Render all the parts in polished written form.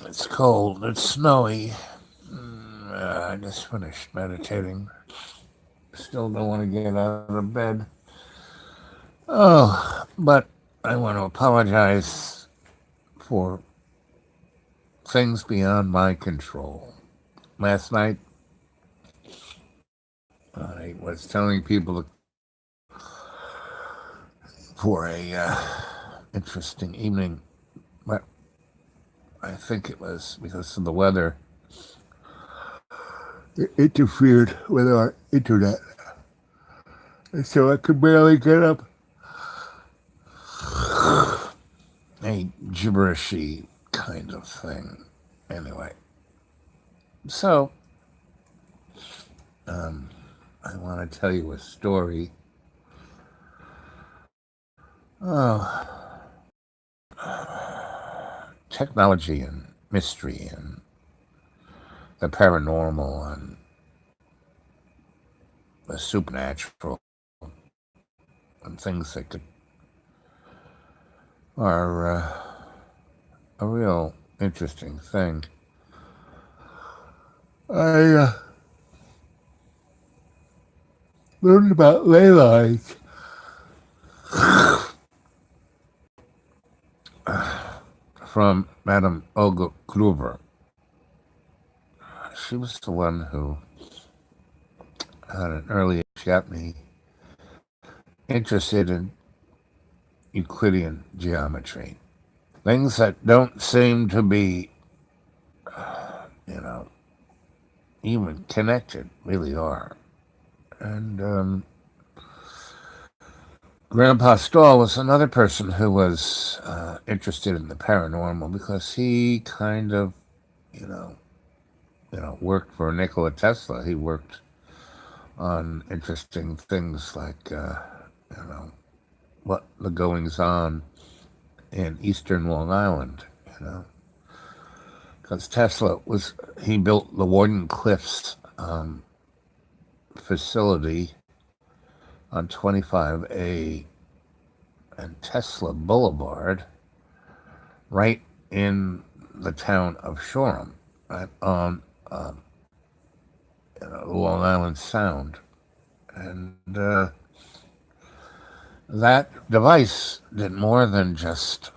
It's cold. It's snowy. I just finished meditating. Still don't want to get out of bed. Oh, but I want to apologize for things beyond my control. Last night, I was telling people for a interesting evening, but I think it was because of the weather. It interfered with our internet, and so I could barely get up. A gibberishy kind of thing. Anyway, so I want to tell you a story. Oh, technology and mystery and the paranormal and the supernatural and things that are a real interesting thing. I learned about ley lines from Madame Olga Kluver. She was the one who, at an early age, got me interested in Euclidean geometry. Things that don't seem to be, even connected, really are. And Grandpa Stahl was another person who was interested in the paranormal because he kind of, worked for Nikola Tesla. He worked on interesting things like, what the goings on in eastern Long Island, because he built the Warden Cliffs facility on 25A and Tesla Boulevard right in the town of Shoreham, right on Long Island Sound. And that device did more than just,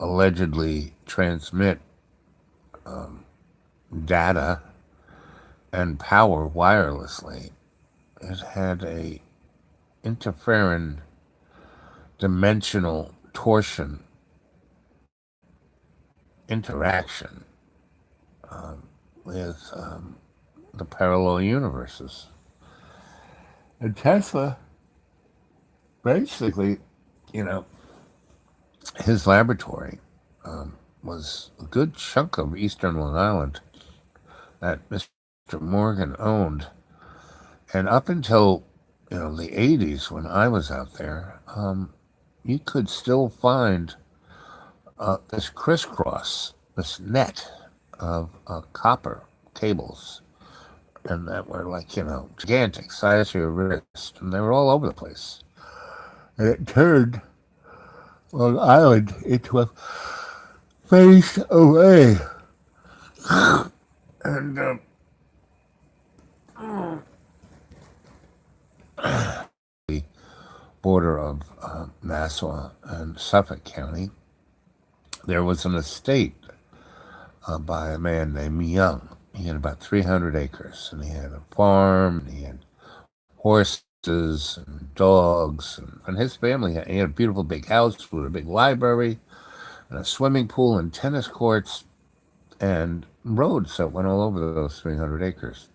allegedly transmit data and power wirelessly. It had a interferon dimensional torsion interaction with the parallel universes. And Tesla, basically, his laboratory was a good chunk of eastern Long Island that Mr. Morgan owned. And up until, the 80s when I was out there, you could still find this crisscross, this net of copper cables. And that were like, gigantic, size of your wrist. And they were all over the place. And it turned Long Island into a phased array. And the border of Nassau and Suffolk County, there was an estate by a man named Young. He had about 300 acres, and he had a farm, and he had horses and dogs, and his family, he had a beautiful big house with a big library, and a swimming pool, and tennis courts, and roads that went all over those 300 acres.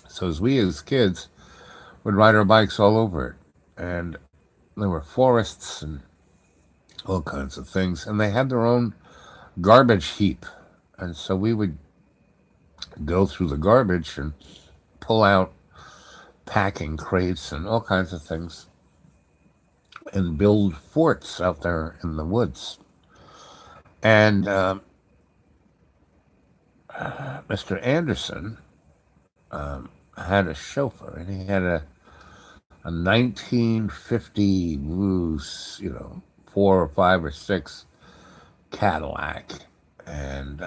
So as kids, would ride our bikes all over it, and there were forests and all kinds of things, and they had their own garbage heap, and so we would go through the garbage and pull out packing crates and all kinds of things and build forts out there in the woods. And Mr. Anderson had a chauffeur, and he had a 1950, 4 or 5 or 6 Cadillac. And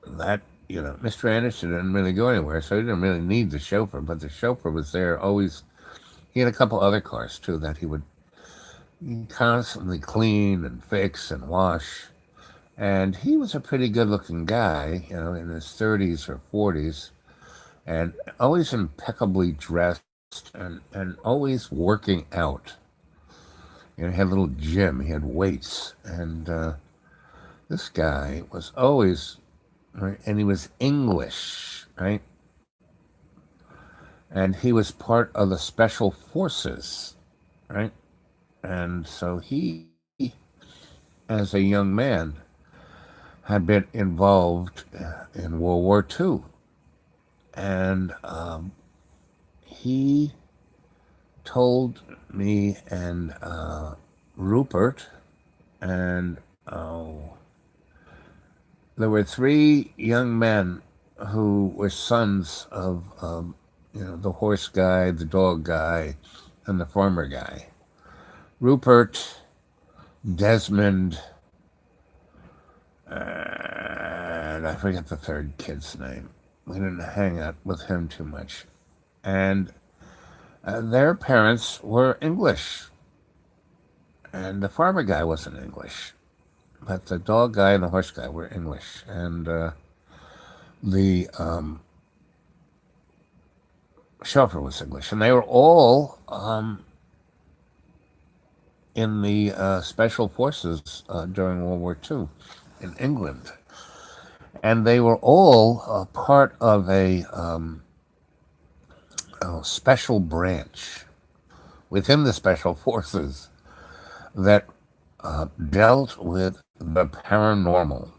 that, Mr. Anderson didn't really go anywhere, so he didn't really need the chauffeur, but the chauffeur was there always. He had a couple other cars, too, that he would constantly clean and fix and wash. And he was a pretty good looking guy, in his 30s or 40s, and always impeccably dressed and always working out. He had a little gym, he had weights. And this guy was always, right, and he was English, right? And he was part of the special forces, right? And so he, as a young man, had been involved in World War II. And he told me and Rupert, and there were 3 young men who were sons of, the horse guy, the dog guy, and the farmer guy. Rupert, Desmond, and I forget the third kid's name. We didn't hang out with him too much. And their parents were English. And the farmer guy wasn't English. But the dog guy and the horse guy were English. And the chauffeur was English. And they were all in the special forces during World War II in England. And they were all part of a special branch within the special forces that dealt with the paranormal.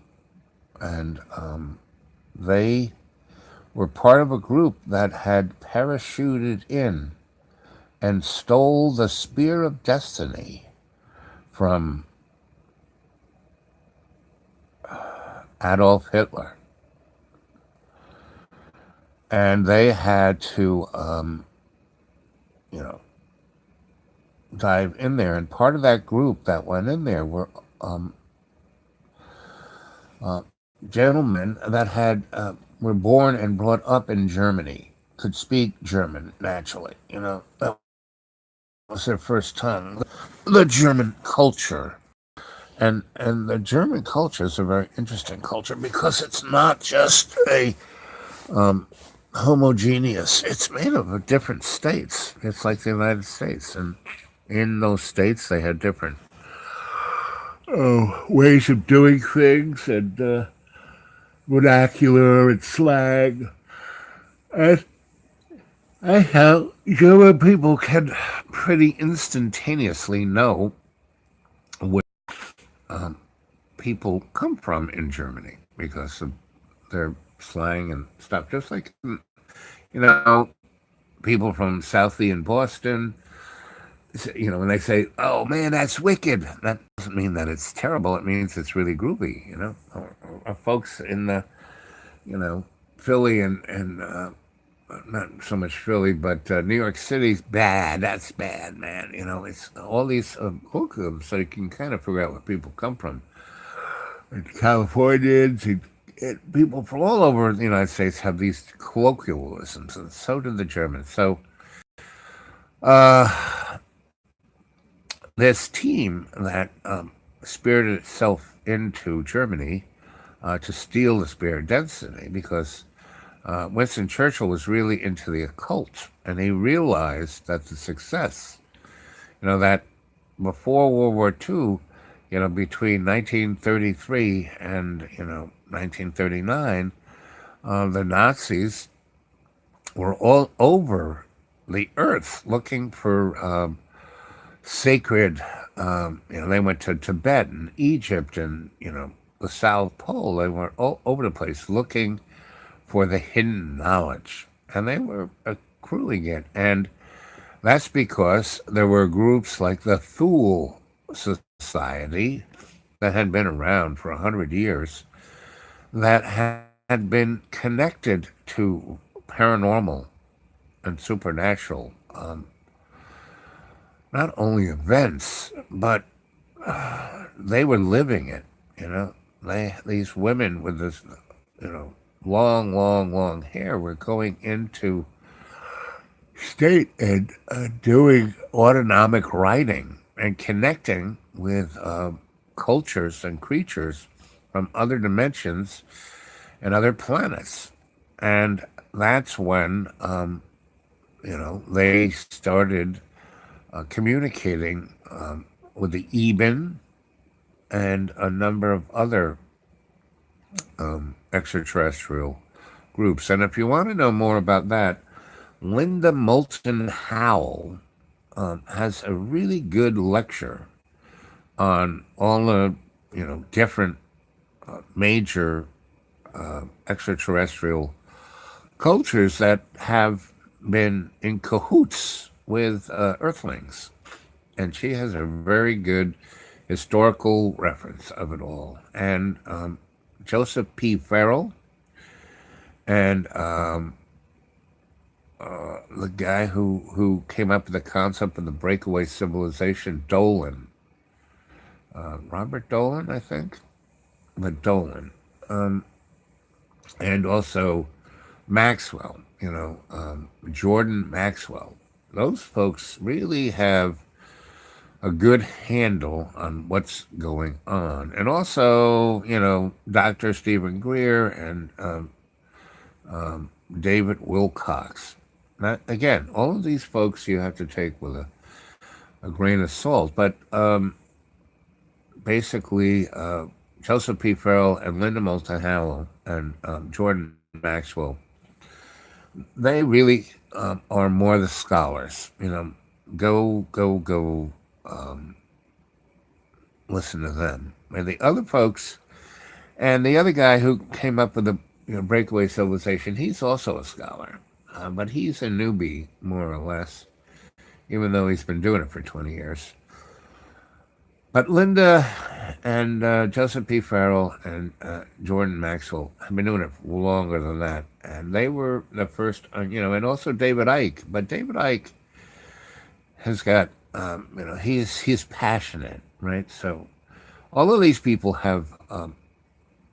And they were part of a group that had parachuted in and stole the Spear of Destiny from Adolf Hitler. And they had to, dive in there. And part of that group that went in there were gentlemen that had were born and brought up in Germany, could speak German naturally. That was their first tongue. The German culture. And the German culture is a very interesting culture because it's not just a homogeneous. It's made up of different states. It's like the United States, and in those states they had different ways of doing things and vernacular and slang. And how German people can pretty instantaneously know where people come from in Germany because of their slang and stuff. Just like, people from Southie in Boston, when they say, "Oh man, that's wicked," that doesn't mean that it's terrible. It means it's really groovy, Or folks in the, Philly and not so much Philly, but New York City's bad. That's bad, man. It's all these hookums, so you can kind of figure out where people come from. And Californians and people from all over the United States have these colloquialisms, and so do the Germans. So, this team that spirited itself into Germany to steal the Spear of Destiny, because Winston Churchill was really into the occult, and he realized that the success, that before World War II, between 1933 and 1939, the Nazis were all over the earth looking for sacred. They went to Tibet and Egypt and the South Pole. They were all over the place looking for the hidden knowledge, and they were accruing it. And that's because there were groups like the Thule Society that had been around for 100 years that had been connected to paranormal and supernatural, not only events, but they were living it. You know, these women with this, you know, long hair were going into state and doing autonomic writing and connecting with cultures and creatures from other dimensions and other planets. And that's when, they started communicating with the Eben and a number of other extraterrestrial groups. And if you want to know more about that, Linda Moulton Howell has a really good lecture on all the, different major extraterrestrial cultures that have been in cahoots with Earthlings. And she has a very good historical reference of it all. And Joseph P. Farrell and the guy who came up with the concept of the breakaway civilization, Dolan, Robert Dolan, I think, but Dolan, and also Maxwell, Jordan Maxwell. Those folks really have a good handle on what's going on. And also, Dr. Stephen Greer and David Wilcox. Now, again, all of these folks you have to take with a grain of salt, but basically, Joseph P. Farrell and Linda Moulton Howell and Jordan Maxwell, they really are more the scholars. Go listen to them. And the other folks, and the other guy who came up with the breakaway civilization, he's also a scholar, but he's a newbie more or less, even though he's been doing it for 20 years. But Linda and Joseph P. Farrell and Jordan Maxwell have been doing it longer than that. And they were the first, and also David Icke. But David Icke has got, he's passionate, right? So all of these people have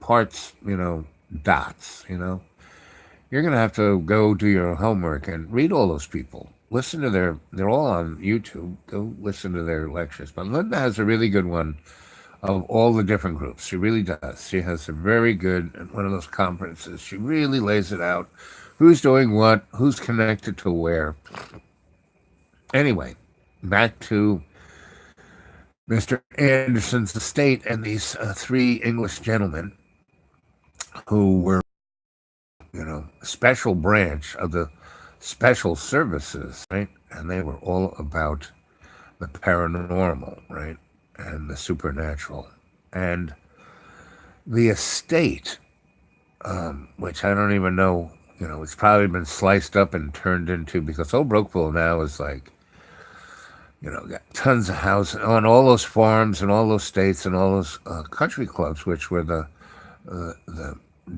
parts, dots, You're going to have to go do your homework and read all those people. Listen to they're all on YouTube. Go listen to their lectures. But Linda has a really good one of all the different groups. She really does. She has a very good, at one of those conferences, she really lays it out. Who's doing what? Who's connected to where? Anyway, back to Mr. Anderson's estate and these three English gentlemen who were, a special branch of the special services, right? And they were all about the paranormal, right? And the supernatural. And the estate, which I don't even know, it's probably been sliced up and turned into, because Old Brookville now is like, got tons of houses on all those farms and all those states and all those country clubs, which were the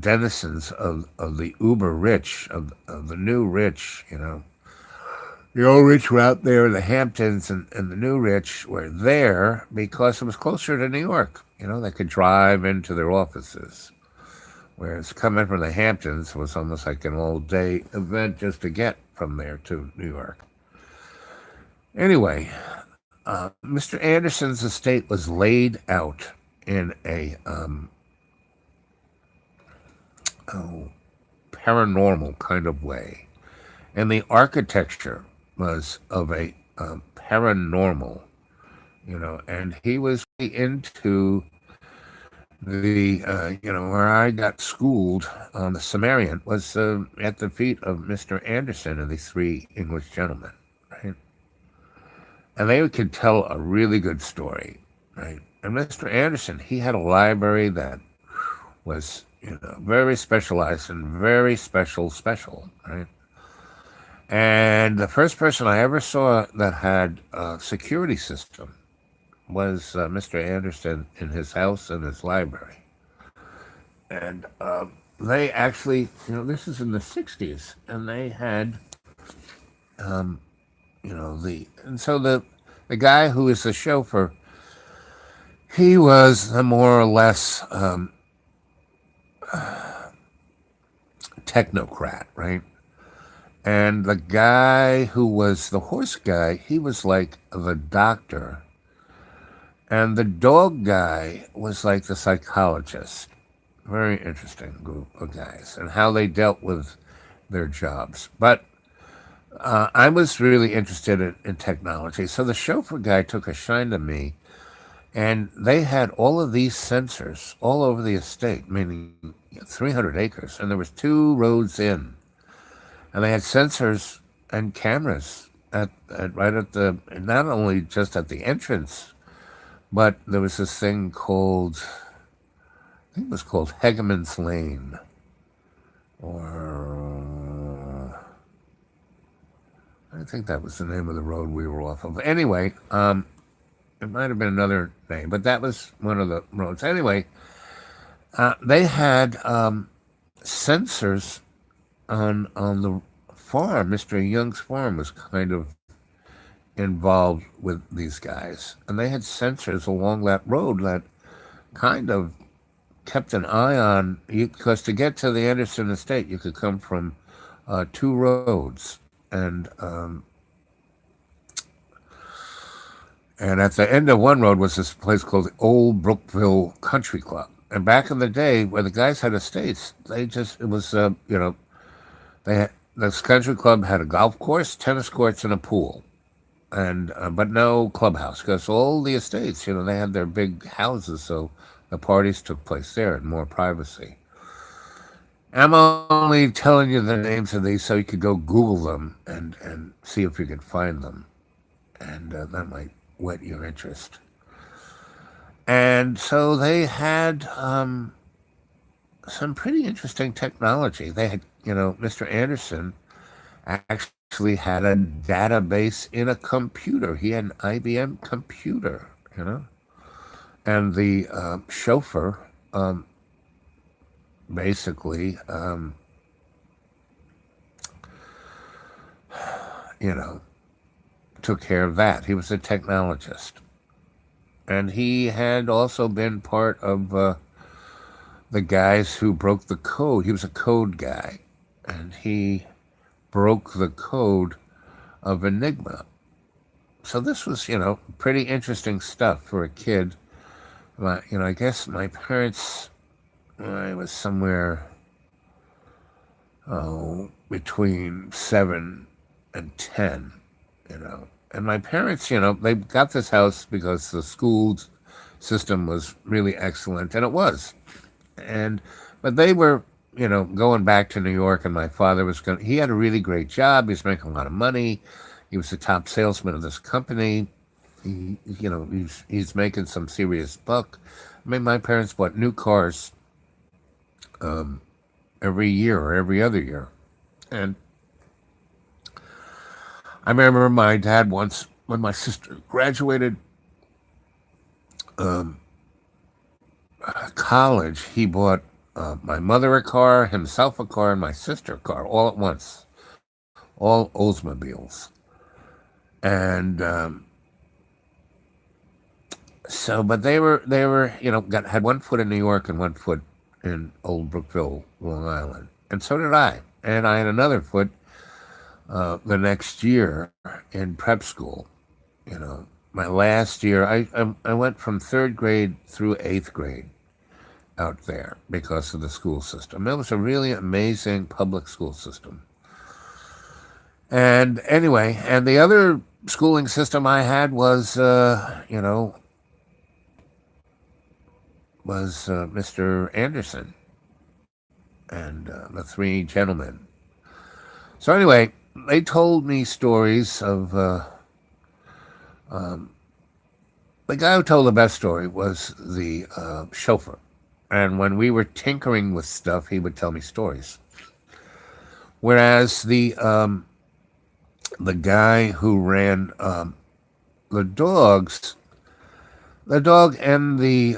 denizens of the uber rich, of the new rich, The old rich were out there, the Hamptons and the new rich were there because it was closer to New York. They could drive into their offices. Whereas coming from the Hamptons was almost like an all-day event just to get from there to New York. Anyway, Mr. Anderson's estate was laid out in a paranormal kind of way. And the architecture was of a paranormal, and he was into the, where I got schooled on the Sumerian was at the feet of Mr. Anderson and these three English gentlemen, right? And they could tell a really good story, right? And Mr. Anderson, he had a library that was, very specialized and very special, right? And the first person I ever saw that had a security system was Mr. Anderson in his house and his library. And they actually, this is in the 60s, and they had, and so the guy who is the chauffeur, he was a more or less technocrat, right? And the guy who was the horse guy, he was like the doctor. And the dog guy was like the psychologist. Very interesting group of guys and how they dealt with their jobs. But I was really interested in technology. So the chauffeur guy took a shine to me, and they had all of these sensors all over the estate, meaning 300 acres, and there was 2 roads in, and they had sensors and cameras right at the, not only just at the entrance, but there was this thing called, I think it was called Hegeman's Lane, or I think that was the name of the road we were off of. Anyway, it might have been another name, but that was one of the roads. Anyway, they had sensors on the farm. Mr. Young's farm was kind of involved with these guys, and they had sensors along that road that kind of kept an eye on you, because to get to the Anderson estate, you could come from 2 roads, and at the end of one road was this place called the Old Brookville Country Club. And back in the day, where the guys had estates, it was, they had, this country club had a golf course, tennis courts, and a pool. And but no clubhouse, because all the estates, they had their big houses, so the parties took place there in more privacy. I'm only telling you the names of these so you could go Google them and see if you could find them, and that might whet your interest. And so they had some pretty interesting technology. They had, Mr. Anderson actually had a database in a computer. He had an IBM computer. And the chauffeur basically, took care of that. He was a technologist. And he had also been part of the guys who broke the code. He was a code guy, and he broke the code of Enigma. So this was, pretty interesting stuff for a kid. I guess my parents, I was somewhere, between 7 and 10, And my parents, they got this house because the school system was really excellent, and it was. But they were, going back to New York, and my father he had a really great job. He was making a lot of money. He was the top salesman of this company. He's making some serious buck. I mean, my parents bought new cars every year or every other year. And I remember my dad once, when my sister graduated college, he bought my mother a car, himself a car, and my sister a car all at once, all Oldsmobiles. And but they were, had 1 foot in New York and 1 foot in Old Brookville, Long Island, and so did I. And I had another foot the next year in prep school. My last year, I went from 3rd grade through 8th grade out there because of the school system. It was a really amazing public school system. And anyway, and the other schooling system I had was, Mr. Anderson and the 3 gentlemen. So anyway, they told me stories of the guy who told the best story was the chauffeur. And when we were tinkering with stuff, he would tell me stories. Whereas the guy who ran the dogs, the dog and the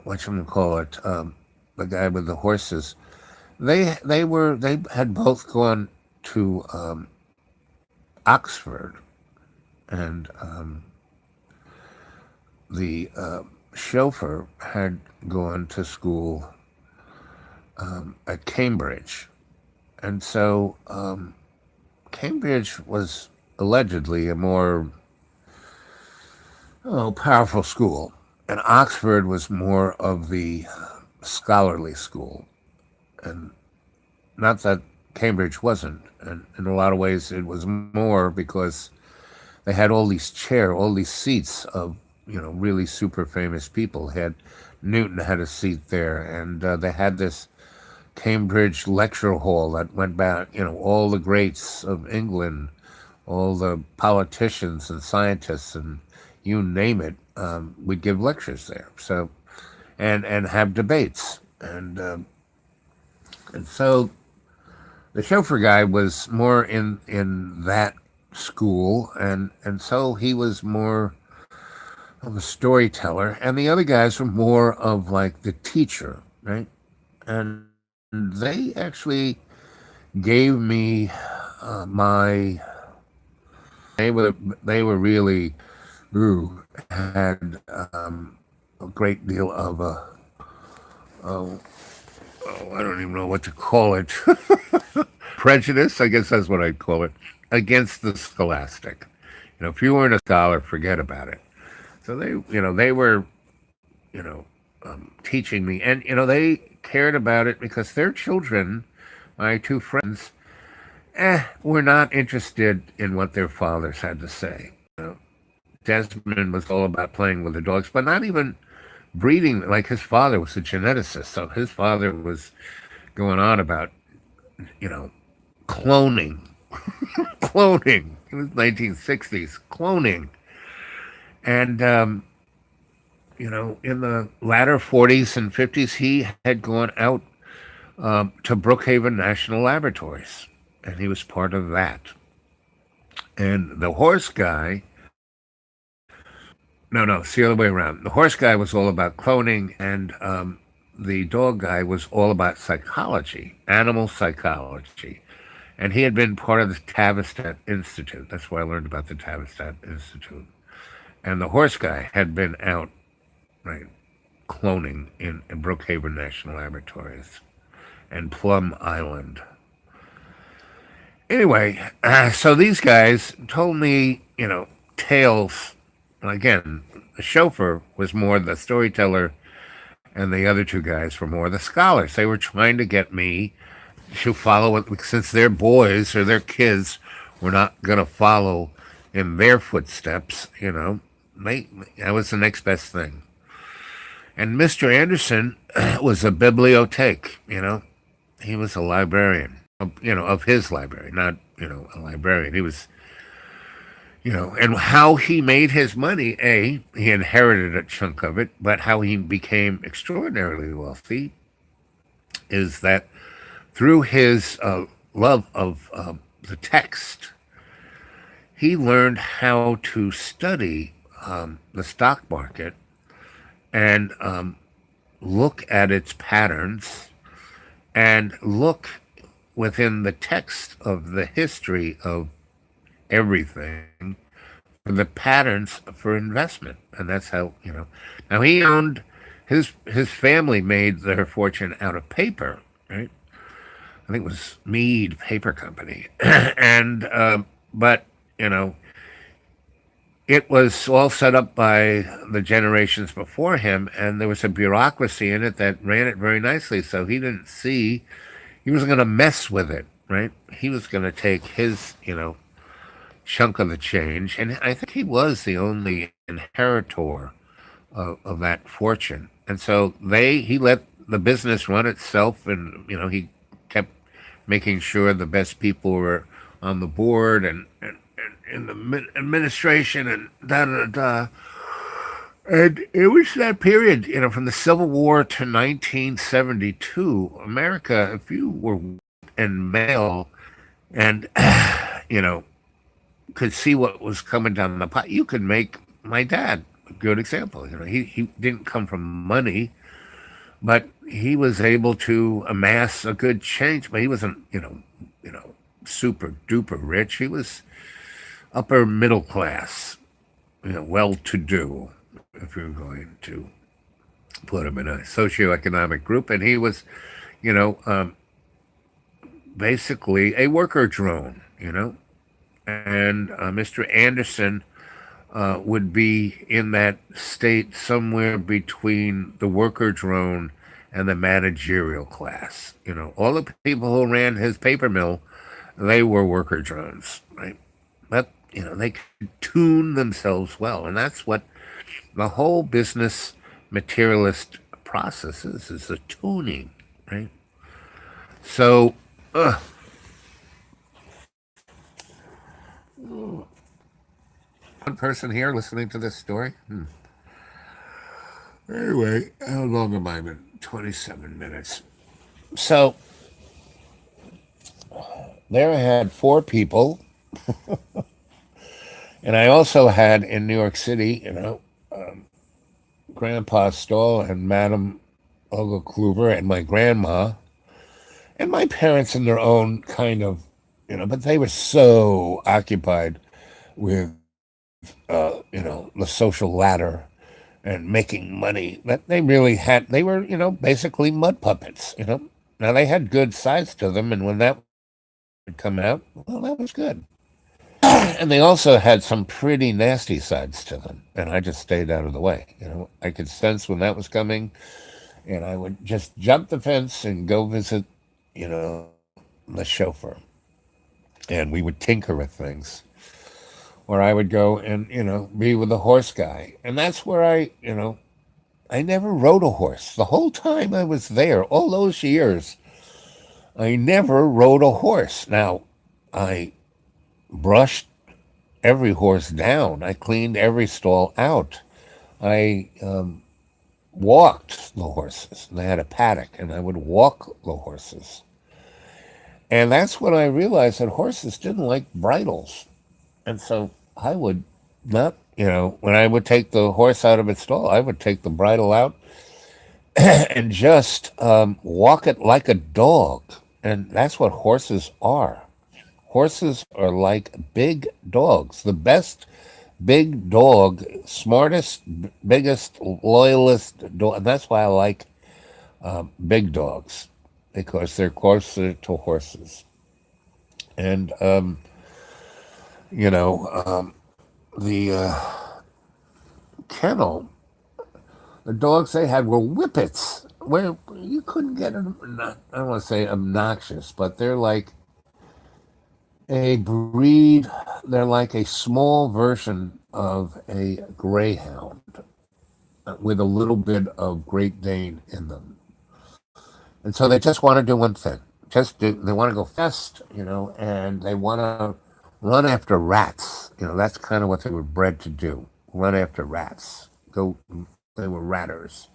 what you call it, the guy with the horses, they had both gone to Oxford, and the chauffeur had gone to school at Cambridge, and so Cambridge was allegedly a more powerful school, and Oxford was more of the scholarly school, and not that Cambridge wasn't. And in a lot of ways, it was more because they had all these seats of really super famous people. Had Newton had a seat there, and they had this Cambridge lecture hall that went back, all the greats of England, all the politicians and scientists, and you name it, would give lectures there. So, and have debates, and so the chauffeur guy was more in that school, and so he was more of a storyteller, and the other guys were more of like the teacher, right? And they actually gave me my they were really had a great deal of oh, I don't even know what to call it. Prejudice, I guess that's what I'd call it, against the scholastic. If you weren't a scholar, forget about it. So they were, you know, teaching me, and they cared about it because their children, my two friends, were not interested in what their fathers had to say. Desmond was all about playing with the dogs, but not even breeding. Like his father was a geneticist, so his father was going on about, you know, cloning, cloning. It was 1960s, cloning, and in the latter 40s and 50s, he had gone out to Brookhaven National Laboratories, and he was part of that. And the horse guy, no, it's the other way around. The horse guy was all about cloning, and the dog guy was all about psychology, animal psychology. And he had been part of the Tavistock Institute. That's where I learned about the Tavistock Institute. And the horse guy had been out, right, cloning in Brookhaven National Laboratories and Plum Island. Anyway, so these guys told me, tales. And again, the chauffeur was more the storyteller, and the other two guys were more the scholars. They were trying to get me to follow it, since their boys or their kids were not going to follow in their footsteps. I was the next best thing. And Mr. Anderson was a bibliothèque. He was a librarian. Of his library, not a librarian. He was, and how he made his money. He inherited a chunk of it, but how he became extraordinarily wealthy is that through his love of the text, he learned how to study the stock market and look at its patterns and look within the text of the history of everything for the patterns for investment. And that's how, now he owned, his family made their fortune out of paper, right? I think it was Mead Paper Company. And but it was all set up by the generations before him, and there was a bureaucracy in it that ran it very nicely. So he wasn't going to mess with it, right? He was going to take his, chunk of the change, and I think he was the only inheritor of that fortune. And so he let the business run itself, and he kept making sure the best people were on the board and in the administration and da da da. And it was that period, from the Civil War to 1972, America, if you were and male and, you know, could see what was coming down the pipe, you could make my dad a good example. He didn't come from money, but he was able to amass a good change. But he wasn't, super duper rich. He was upper middle class, well to do, if you're going to put him in a socioeconomic group. And he was, you know, um, basically a worker drone, And Mr. Anderson would be in that state somewhere between the worker drone and the managerial class. All the people who ran his paper mill, they were worker drones, right? But they could tune themselves well, and that's what the whole business materialist process is a tuning, right? So, one person here listening to this story. Anyway, how long am I? Been 27 minutes. So there I had four people, and I also had in New York City, Grandpa Stoll and Madame Olga Kluver and my grandma and my parents in their own kind of, but they were so occupied with, the social ladder and making money that they were, basically mud puppets. Now they had good sides to them, and when that would come out, well, that was good. And they also had some pretty nasty sides to them, and I just stayed out of the way. I could sense when that was coming, and I would just jump the fence and go visit, the chauffeur, and we would tinker with things. Or I would go and, be with the horse guy. And that's where I never rode a horse. The whole time I was there, all those years, I never rode a horse. Now, I brushed every horse down. I cleaned every stall out. I walked the horses. And I had a paddock, and I would walk the horses. And that's when I realized that horses didn't like bridles. And so I would not, when I would take the horse out of its stall, I would take the bridle out and just walk it like a dog. And that's what horses are. Horses are like big dogs. The best big dog, smartest, biggest, loyalist dog. And that's why I like big dogs, because they're closer to horses. And, you know, um, the kennel, the dogs they had were whippets, where you couldn't get them. I don't want to say obnoxious, but they're like a breed. They're like a small version of a greyhound with a little bit of Great Dane in them. And so they just want to do one thing. They want to go fast, and they want to run after rats. That's kind of what they were bred to do. Run after rats. Go. They were ratters.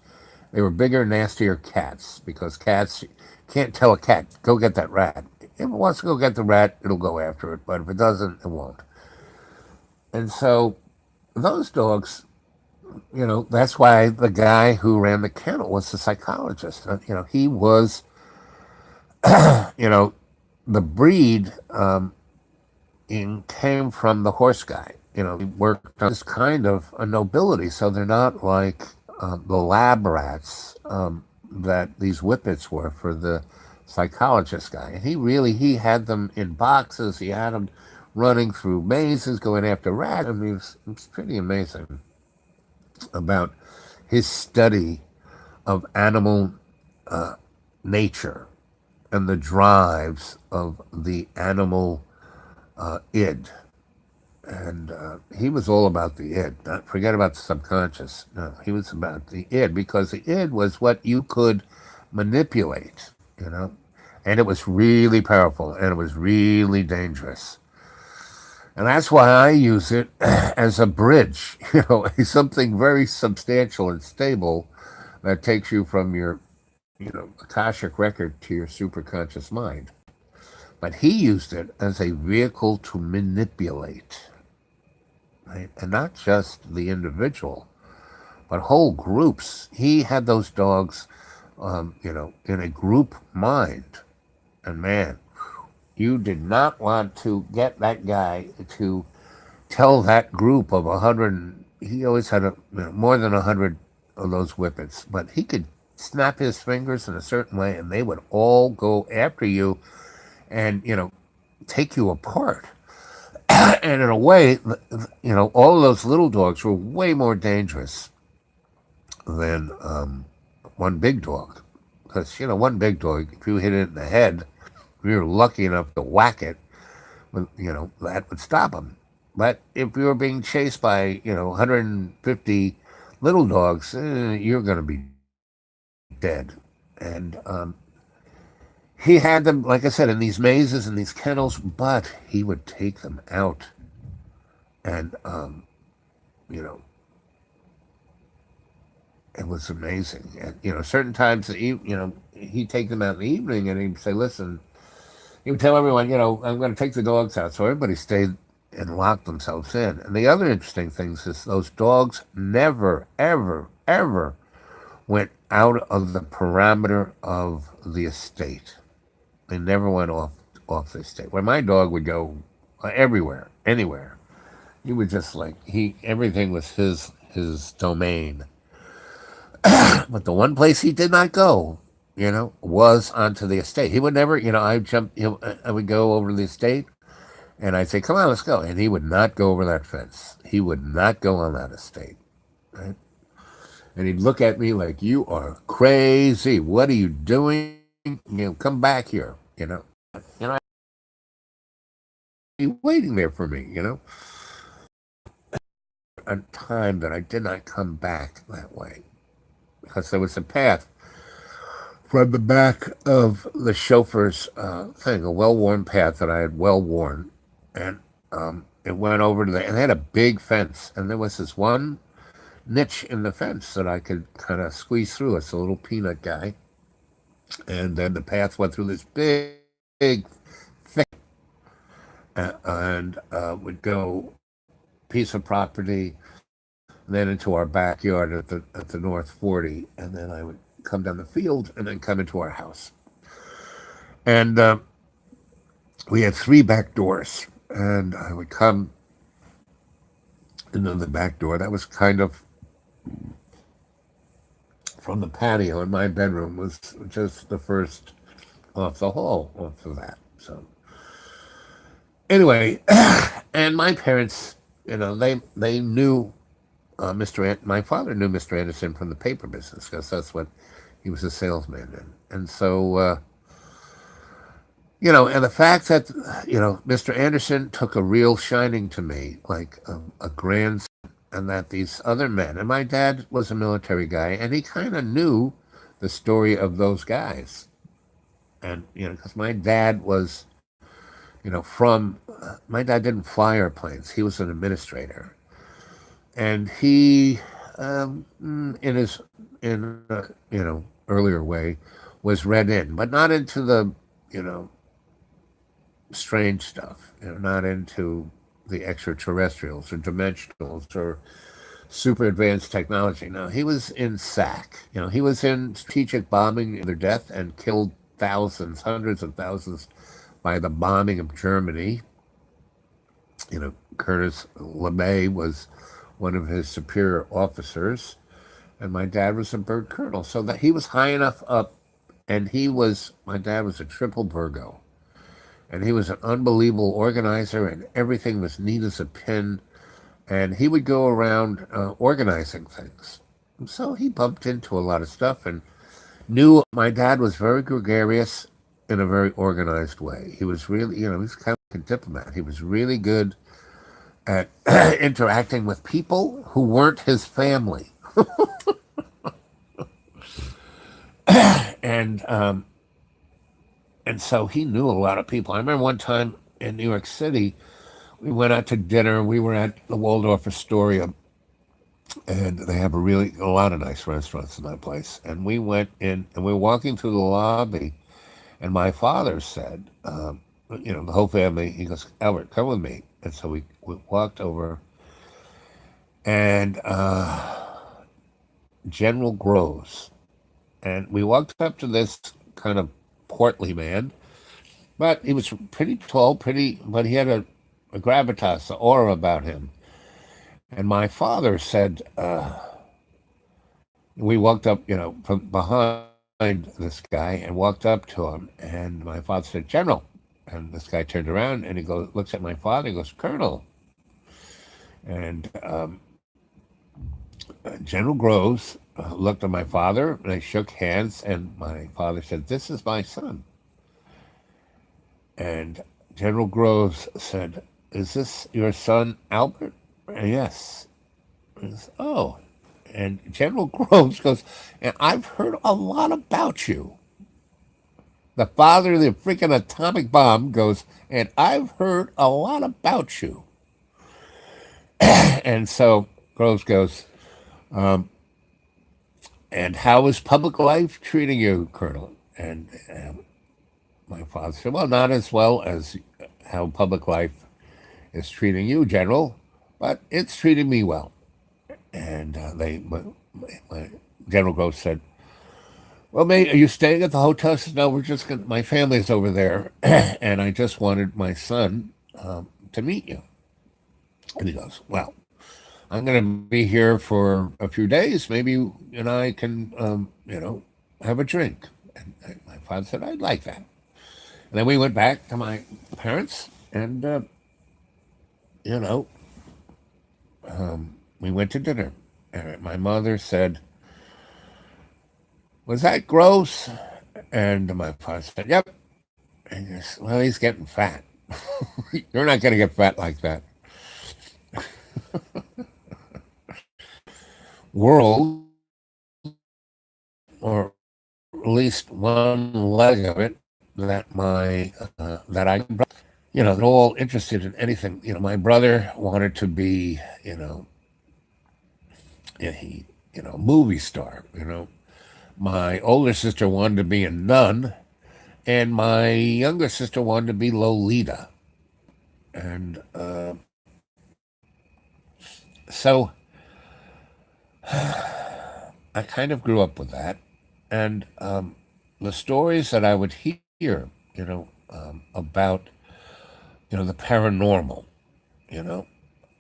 They were bigger, nastier cats, because cats can't tell a cat, go get that rat. If it wants to go get the rat, it'll go after it. But if it doesn't, it won't. And so those dogs, that's why the guy who ran the kennel was a psychologist. He was, you know, the breed came from the horse guy. He worked on this kind of a nobility, so they're not like the lab rats that these whippets were for the psychologist guy. And he had them in boxes. He had them running through mazes, going after rats. I mean, it was pretty amazing about his study of animal nature and the drives of the animal id. And he was all about the id. Not forget about the subconscious. No, he was about the id, because the id was what you could manipulate, and it was really powerful and it was really dangerous. And that's why I use it as a bridge, something very substantial and stable that takes you from your, Akashic record to your superconscious mind. But he used it as a vehicle to manipulate, right? And not just the individual, but whole groups. He had those dogs, in a group mind. And man, you did not want to get that guy to tell that group of 100. He always had more than 100 of those whippets, but he could snap his fingers in a certain way and they would all go after you and, take you apart. And in a way, all of those little dogs were way more dangerous than one big dog. Because, one big dog, if you hit it in the head, if you were lucky enough to whack it, that would stop him. But if you were being chased by, 150 little dogs, you're going to be dead. And he had them, like I said, in these mazes and these kennels, but he would take them out. And, you know, it was amazing. And, certain times, he'd take them out in the evening and he'd say, listen, he would tell everyone, I'm going to take the dogs out. So everybody stayed and locked themselves in. And the other interesting thing is those dogs never, ever, ever went out of the parameter of the estate. They never went off the estate. Where my dog would go everywhere, anywhere. He would just everything was his domain. But the one place he did not go, was onto the estate. He would never, I would go over to the estate and I'd say, come on, let's go. And he would not go over that fence. He would not go on that estate. Right? And he'd look at me like, you are crazy. What are you doing? Come back here. He waiting there for me, A time that I did not come back that way. Because there was a path from the back of the chauffeur's thing, a well-worn path that I had well-worn. And it went over to and they had a big fence. And there was this one niche in the fence that I could kind of squeeze through as a little peanut guy. And then the path went through this big thick and would go piece of property, and then into our backyard at the North 40, and then I would come down the field and then come into our house. And we had 3 back doors, and I would come into the back door. That was kind of from the patio, and my bedroom was just the first off the hall off of that. So anyway, and my parents, they knew my father knew Mr. Anderson from the paper business because that's what he was a salesman in. And so, and the fact that, Mr. Anderson took a real shining to me, like a grandson, and that these other men, and my dad was a military guy, and he kind of knew the story of those guys. And, because my dad was, my dad didn't fly airplanes, he was an administrator. And he, in his earlier way, was read in, but not into the strange stuff. Not into the extraterrestrials or dimensionals or super advanced technology. No, he was in SAC. He was in strategic bombing their death and killed thousands, hundreds of thousands by the bombing of Germany. Curtis LeMay was one of his superior officers, and my dad was a bird colonel. So that he was high enough up, and my dad was a triple Virgo, and he was an unbelievable organizer, and everything was neat as a pin, and he would go around organizing things. And so he bumped into a lot of stuff and knew my dad was very gregarious in a very organized way. He was really, he was kind of like a diplomat. He was really good at interacting with people who weren't his family. and and so he knew a lot of people. I remember one time in New York City, We went out to dinner. We were at the Waldorf Astoria, and they have a lot of nice restaurants in that place. And we went in, and we were walking through the lobby, and my father said, the whole family, he goes, Albert, come with me. And so we walked over, and General Groves, and we walked up to this kind of portly man, but he was pretty tall, but he had a gravitas, an aura about him. And my father said, we walked up, from behind this guy and walked up to him. And my father said, General. And this guy turned around and he goes, looks at my father, he goes, Colonel. And General Groves looked at my father and they shook hands. And my father said, this is my son. And General Groves said, is this your son, Albert? Yes. Oh. And General Groves goes, and I've heard a lot about you. The father of the freaking atomic bomb goes, and I've heard a lot about you. And so Groves goes, and how is public life treating you, Colonel? And my father said, well, not as well as how public life is treating you, General, but it's treating me well. And my General Groves said, well, mate, are you staying at the hotel? I said, no, my family's over there, and I just wanted my son to meet you. And he goes, well, I'm going to be here for a few days. Maybe you and I can, have a drink. And my father said, I'd like that. And then we went back to my parents, and, you know, we went to dinner. And my mother said, was that gross? And my father said, yep. And he goes, well, he's getting fat. You're not going to get fat like that. World, or at least one leg of it, that I, they're all interested in anything. My brother wanted to be, movie star. My older sister wanted to be a nun, and my younger sister wanted to be Lolita. And so I kind of grew up with that. And the stories that I would hear, about, the paranormal, you know,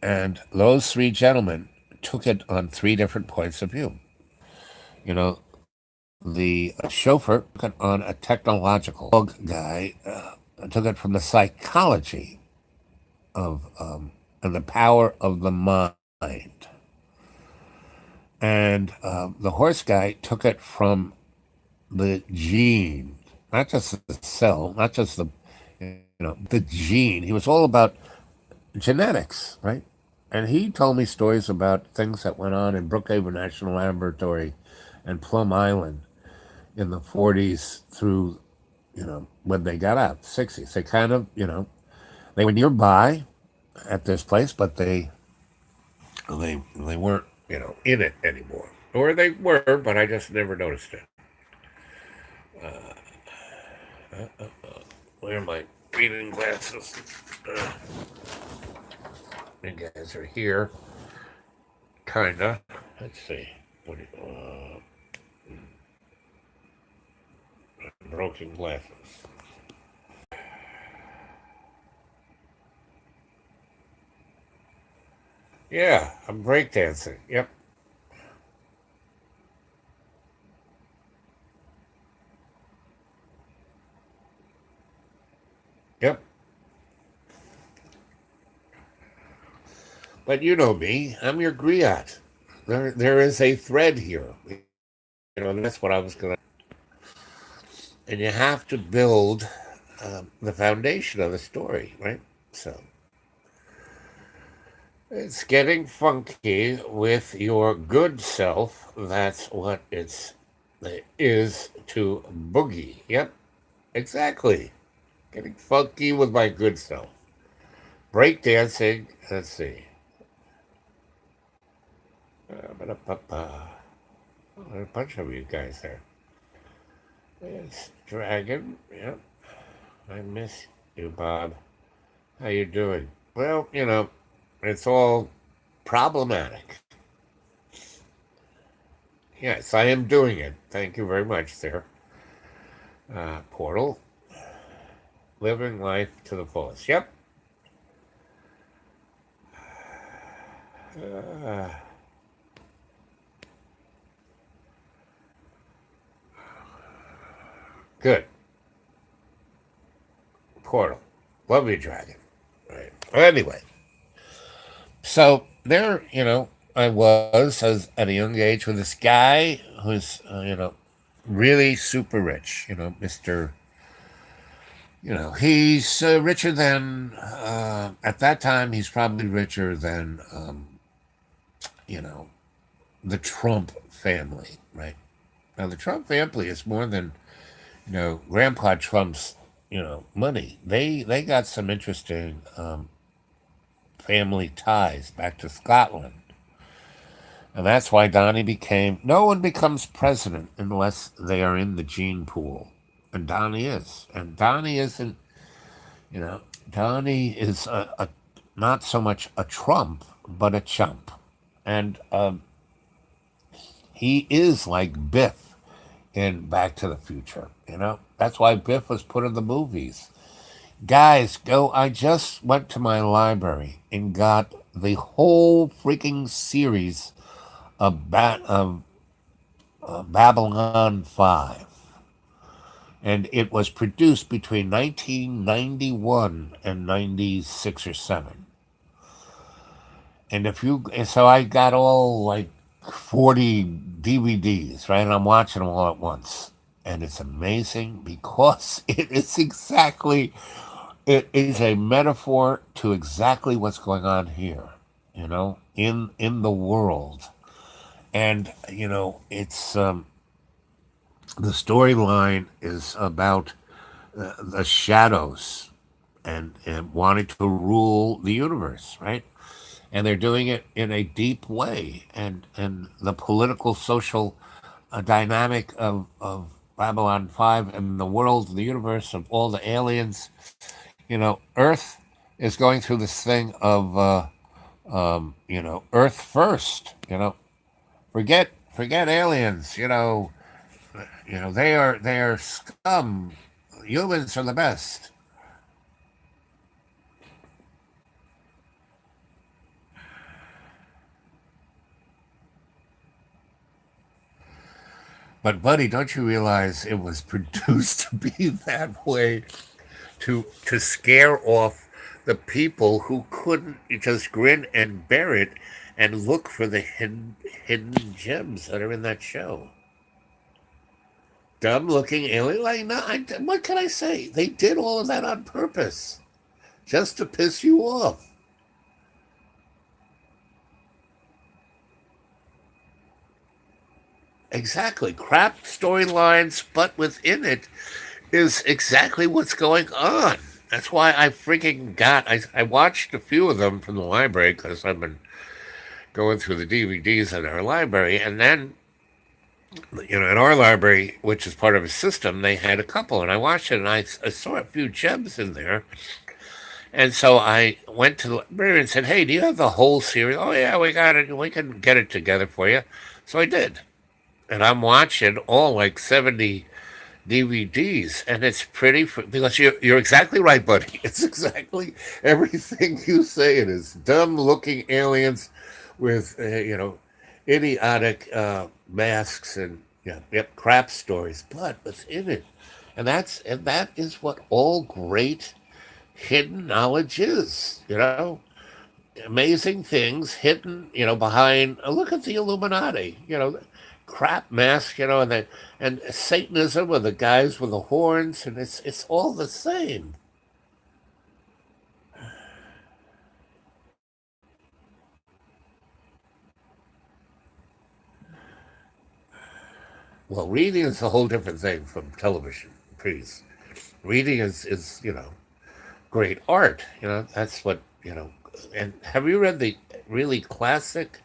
and those three gentlemen took it on three different points of view. The chauffeur took it on a technological guy, took it from the psychology of and the power of the mind. And the horse guy took it from the gene, not just the cell, not just the gene. He was all about genetics, right? And he told me stories about things that went on in Brookhaven National Laboratory and Plum Island in the 40s through, when they got out, 60s. They kind of, they were nearby at this place, but they weren't, in it anymore. Or they were, but I just never noticed it. Where are my reading glasses? You guys are here, kinda. Let's see. Broken glasses. Yeah, I'm breakdancing. Yep, yep. But you know me. I'm your griot. There is a thread here. And that's what I was gonna. And you have to build the foundation of the story, right? So it's getting funky with your good self. That's what it is to boogie. Yep, exactly. Getting funky with my good self. Break dancing. Let's see. A bunch of you guys there. It's Dragon. Yep. I miss you, Bob. How you doing? Well, it's all problematic. Yes, I am doing it. Thank you very much, sir. Portal. Living life to the fullest. Yep. Uh, Good. Portal. Love you, Dragon. Right. Anyway, so there, I was as at a young age with this guy who's, really super rich. Mister. He's richer than at that time. He's probably richer than you know the Trump family, right? Now the Trump family is more than Grandpa Trump's money. They got some interesting family ties back to Scotland. And that's why Donnie became. No one becomes president unless they are in the gene pool. And Donnie is. And Donnie isn't, you know, Donnie is not so much a Trump, but a chump. And he is like Biff in Back to the Future. That's why Biff was put in the movies. Guys, go. I just went to my library and got the whole freaking series of Babylon 5. And it was produced between 1991 and 96 or 7. So I got all like 40 DVDs, right? And I'm watching them all at once. And it's amazing because it is a metaphor to exactly what's going on here, in the world. And, it's the storyline is about the shadows and wanting to rule the universe, right? And they're doing it in a deep way. And the political, social dynamic of Babylon 5 and the world, the universe of all the aliens. Earth is going through this thing of, Earth first. Forget aliens. They are scum. Humans are the best. But buddy, don't you realize it was produced to be that way to scare off the people who couldn't just grin and bear it and look for the hidden gems that are in that show. Dumb looking alien. Like, no, what can I say? They did all of that on purpose, just to piss you off. Exactly. Crap storylines, but within it is exactly what's going on. That's why I freaking I watched a few of them from the library because I've been going through the DVDs in our library. And then, in our library, which is part of a system, they had a couple. And I watched it and I saw a few gems in there. And so I went to the librarian and said, "Hey, do you have the whole series?" "Oh, yeah, we got it. We can get it together for you." So I did. And I'm watching all like 70 DVDs, and it's because you're exactly right, buddy. It's exactly everything you say. It is dumb-looking aliens with idiotic masks and yep, crap stories, but within it, and that is what all great hidden knowledge is. Amazing things hidden, behind. Look at the Illuminati, crap mask, and Satanism with the guys with the horns, and it's all the same. Well, reading is a whole different thing from television. Please, reading is great art. That's what you know. And have you read the really classic?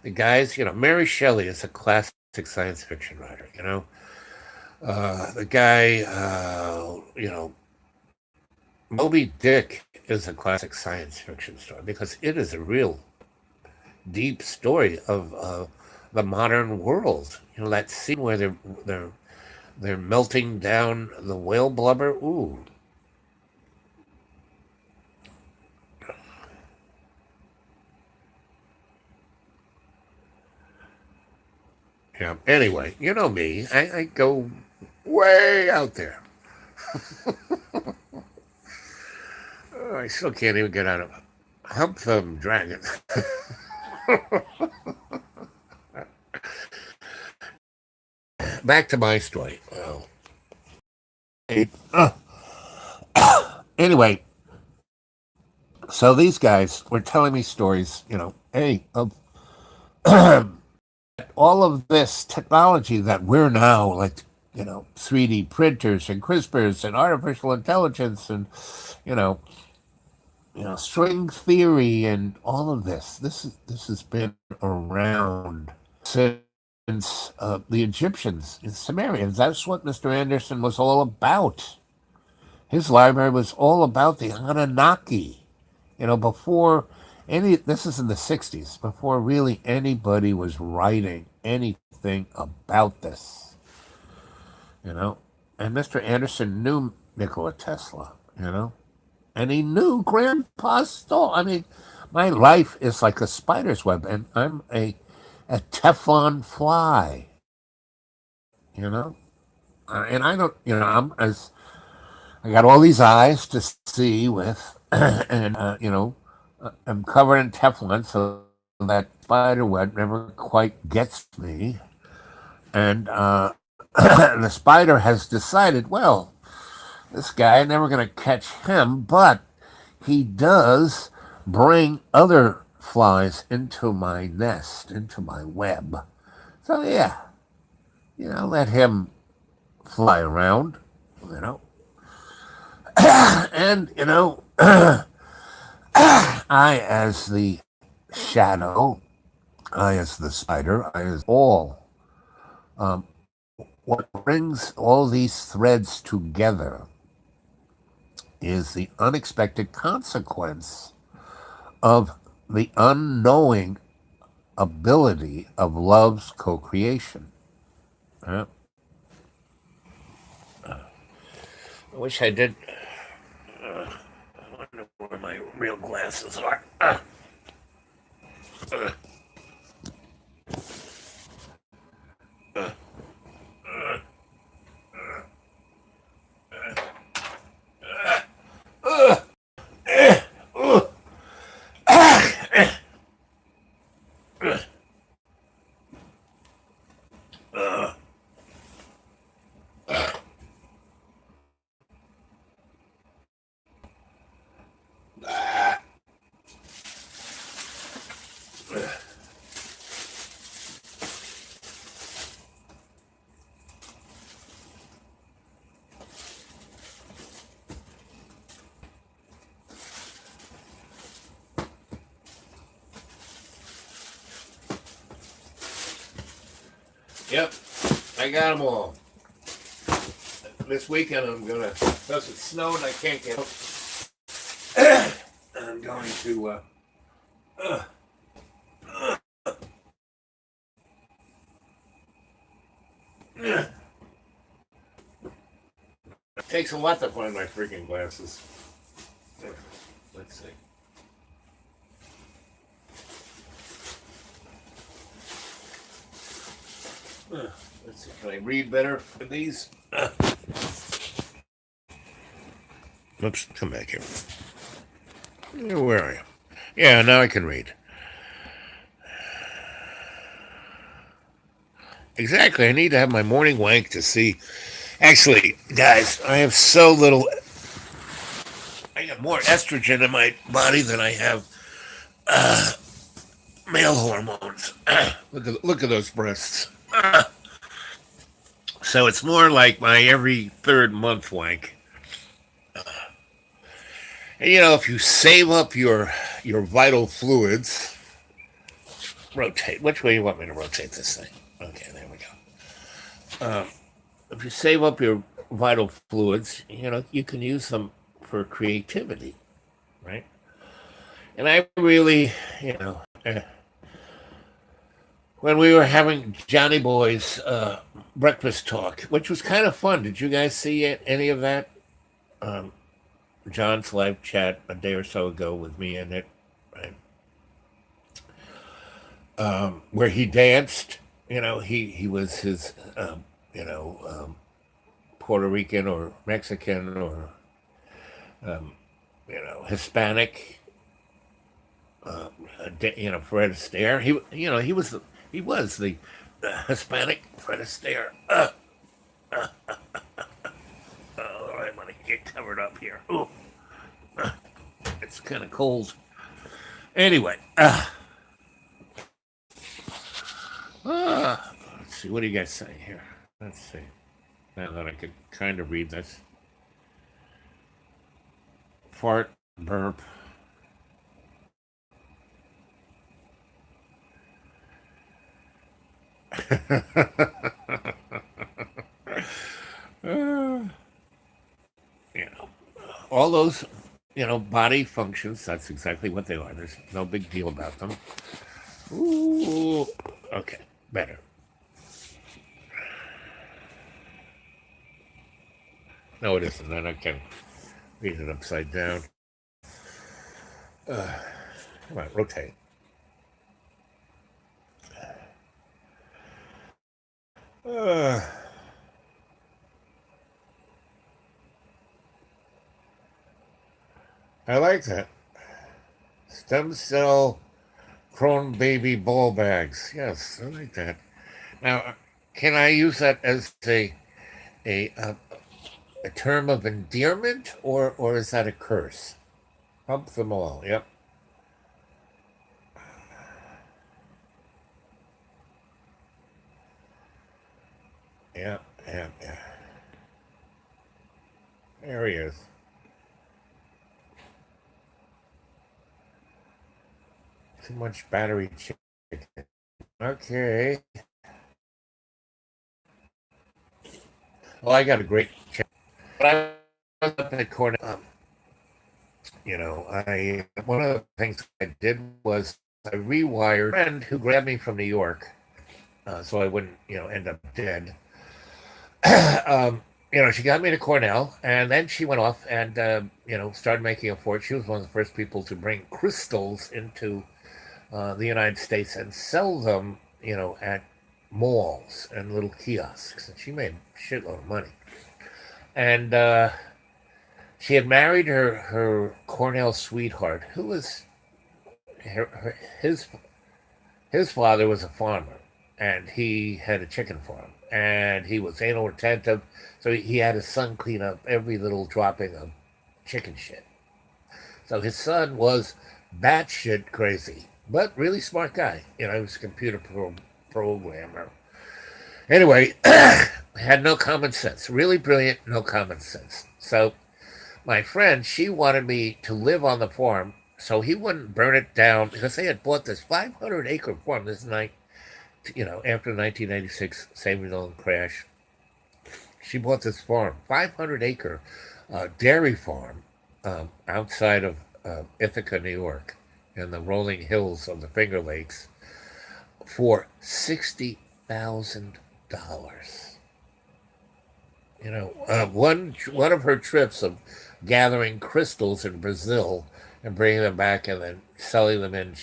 The guys, Mary Shelley is a classic science fiction writer. The guy, Moby Dick is a classic science fiction story because it is a real deep story of the modern world. That scene where they're they're melting down the whale blubber. Ooh, yeah. Anyway, you know me. I go way out there. I still can't even get out of Hump Thumb Dragon. Back to my story. Uh, anyway, so these guys were telling me stories, hey, of all of this technology that we're now like, 3D printers and CRISPRs and artificial intelligence and, you know, string theory and all of this. This has been around since the Egyptians and Sumerians. That's what Mr. Anderson was all about. His library was all about the Anunnaki. Before this is in the 60s, before really anybody was writing anything about this, you know. And Mr. Anderson knew Nikola Tesla, and he knew Grandpa Stoll. I mean, my life is like a spider's web, and I'm a Teflon fly, you know. And I don't, I got all these eyes to see with, and I'm covered in Teflon, so that spider web never quite gets me. And the spider has decided, well, this guy never going to catch him, but he does bring other flies into my nest, into my web. So yeah, let him fly around, you know, and I as the shadow, I as the spider, I as all. Um, what brings all these threads together is the unexpected consequence of the unknowing ability of love's co-creation. I wish I did. I wonder where my real glasses are. Uh, uh, uh, uh, uh, Yep, I got them all. This weekend I'm gonna, because it snowed, I can't get out. I'm going to, uh, it takes a lot to find my freaking glasses. Let's see. Let's see. Can I read better with these? Oops, come back here. Where are you? Yeah, now I can read. Exactly. I need to have my morning wank to see. Actually, guys, I have so little. I have more estrogen in my body than I have male hormones. Look at those breasts. So it's more like my every third month wank. And if you save up your vital fluids, rotate. Which way you want me to rotate this thing? Okay, there we go. If you save up your vital fluids, you can use them for creativity, right? And I really, when we were having Johnny Boy's breakfast talk, which was kind of fun. Did you guys see any of that? Um, John's live chat a day or so ago with me in it, right? Where he danced. He was his, you know, um, Puerto Rican or Mexican or Hispanic. Fred Astaire. He was the Hispanic Fred Astaire. I'm gonna get covered up here. Ooh, it's kind of cold. Anyway, let's see. What do you guys say here? Let's see. Now that I could kind of read this. Fart, burp. you know, all those, body functions. That's exactly what they are. There's no big deal about them. Ooh, okay, better. No, it isn't. Then I can read it upside down. Uh, Come on, rotate. Uh, I like that. Stem cell crone baby ball bags. Yes, I like that. Now, can I use that as a a term of endearment, or is that a curse? Pump them all. Yep. Yeah. Yeah. Yeah. There he is. Too much battery chicken. Okay. Well, I got a great chicken. But I was up at Cornell. I one of the things I did was I rewired a friend who grabbed me from New York, so I wouldn't, end up dead. She got me to Cornell, and then she went off and started making a fortune. She was one of the first people to bring crystals into the United States and sell them, at malls and little kiosks. And she made a shitload of money. And she had married her Cornell sweetheart, who was his father was a farmer, and he had a chicken farm, and he was anal retentive, so he had his son clean up every little dropping of chicken shit. So his son was batshit crazy, but really smart guy. He was a programmer. Anyway, had no common sense. Really brilliant, no common sense. So my friend, she wanted me to live on the farm so he wouldn't burn it down because they had bought this 500-acre farm this night, after the 1986 saving loan crash. She bought this farm, 500-acre dairy farm outside of Ithaca, New York, in the rolling hills of the Finger Lakes for $60,000. One of her trips of gathering crystals in Brazil and bringing them back and then selling them in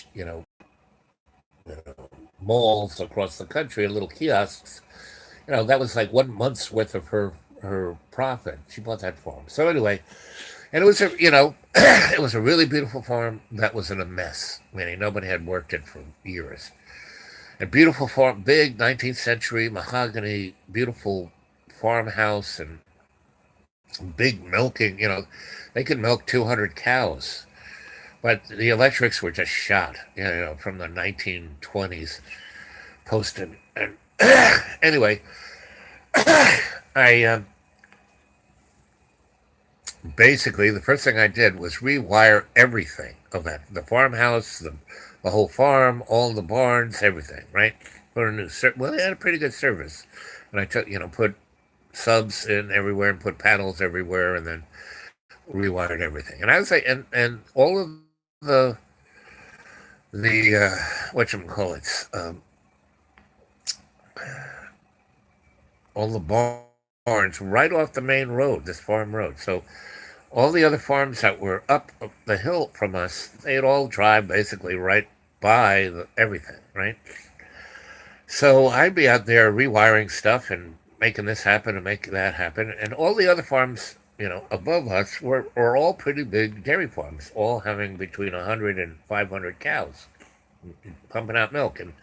malls across the country and little kiosks. That was like 1 month's worth of her profit. She bought that farm. So anyway, and it was it was a really beautiful farm that was in a mess. Meaning nobody had worked it for years. A beautiful farm, big 19th century mahogany, beautiful farmhouse and big milking. They could milk 200 cows, but the electrics were just shot. From the 1920s, posted. And anyway, I basically, the first thing I did was rewire everything of that the farmhouse, the whole farm, all the barns, everything, right? Put a well, they had a pretty good service. And I took, put subs in everywhere and put panels everywhere and then rewired everything. And I was like, and all of the whatchamacallits, all the barns right off the main road, this farm road. So all the other farms that were up the hill from us, they'd all drive basically right by everything, right? So I'd be out there rewiring stuff and making this happen and making that happen. And all the other farms, above us were all pretty big dairy farms, all having between 100 and 500 cows pumping out milk. And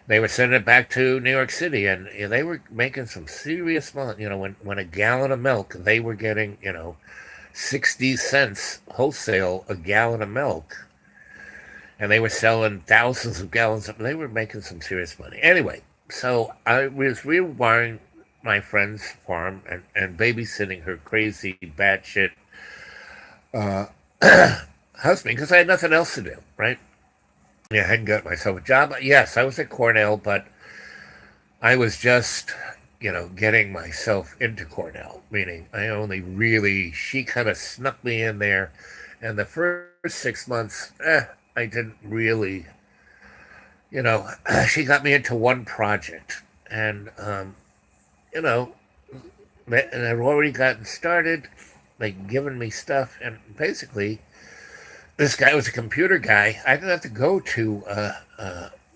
they were sending it back to New York City, and they were making some serious money. When a gallon of milk, they were getting 60 cents wholesale a gallon of milk, and they were selling thousands of gallons. They were making some serious money. Anyway, so I was rewiring my friend's farm and babysitting her crazy batshit uh, husband because I had nothing else to do, right? Yeah, I hadn't got myself a job. Yes, I was at Cornell, but I was just, getting myself into Cornell, meaning I only really, she kind of snuck me in there. And the first 6 months, I didn't really, you know, she got me into one project. And, you know, and I've already gotten started. They'd given me stuff. And basically, this guy was a computer guy. I didn't have to go to,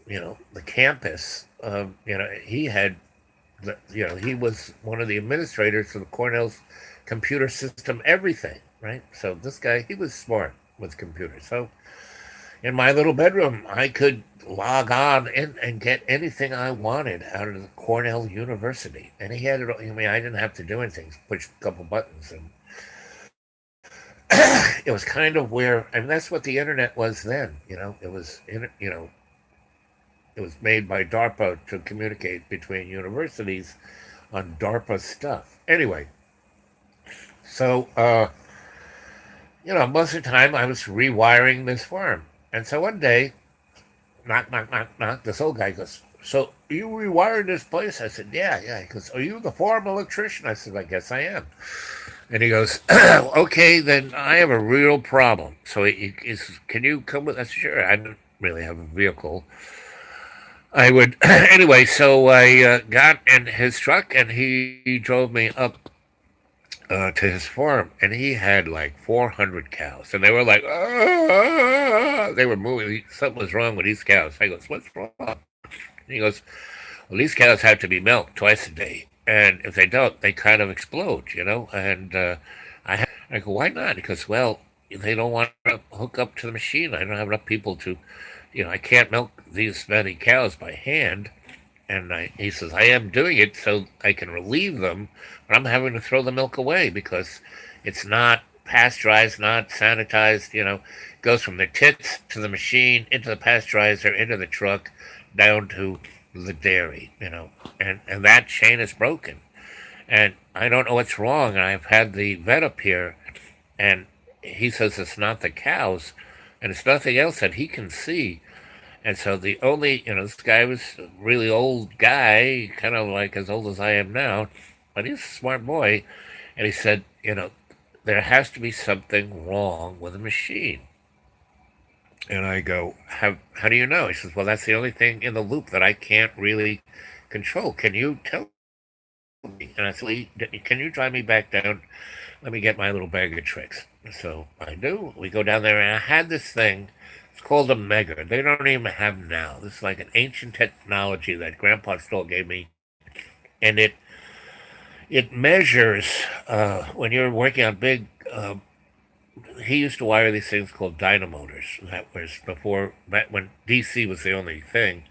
the campus. He had he was one of the administrators for the Cornell's computer system, everything, right? So this guy, he was smart with computers. So in my little bedroom, I could log on and get anything I wanted out of the Cornell University. And he had it, I mean, I didn't have to do anything, push a couple buttons. And it was kind of where, I mean, that's what the internet was then, it was made by DARPA to communicate between universities on DARPA stuff. Anyway, so most of the time I was rewiring this farm, and so one day, knock, knock, knock, knock. This old guy goes, "So you rewired this place?" I said, "Yeah, yeah." He goes, "Are you the farm electrician?" I said, "I guess I am." And he goes, "Okay, then I have a real problem. So he says, can you come with us?" Sure. I didn't really have a vehicle. I would anyway. So I got in his truck and he drove me up to his farm, and he had like 400 cows, and they were like, ah! They were moving. Something was wrong with these cows. I goes, "What's wrong?" And he goes, "Well, these cows have to be milked twice a day, and if they don't, they kind of explode. And I go, "Why not?" He goes, "Well, they don't want to hook up to the machine. I don't have enough people to, I can't milk these many cows by hand." And he says, "I am doing it so I can relieve them, but I'm having to throw the milk away because it's not pasteurized, not sanitized. It goes from the tits to the machine, into the pasteurizer, into the truck, down to the dairy, and that chain is broken. And I don't know what's wrong. And I've had the vet up here, and he says it's not the cows, and it's nothing else that he can see. And so the only, this guy was a really old guy, kind of like as old as I am now, but he's a smart boy. And he said, there has to be something wrong with the machine. And I go, how do you know? He says, well, that's the only thing in the loop that I can't really control. Can you tell me? And I said, can you drive me back down? Let me get my little bag of tricks. So I do. We go down there, and I had this thing. It's called a Mega. They don't even have now. This is like an ancient technology that Grandpa still gave me, and it measures when you're working on big. He used to wire these things called dynamotors. That was before back when DC was the only thing.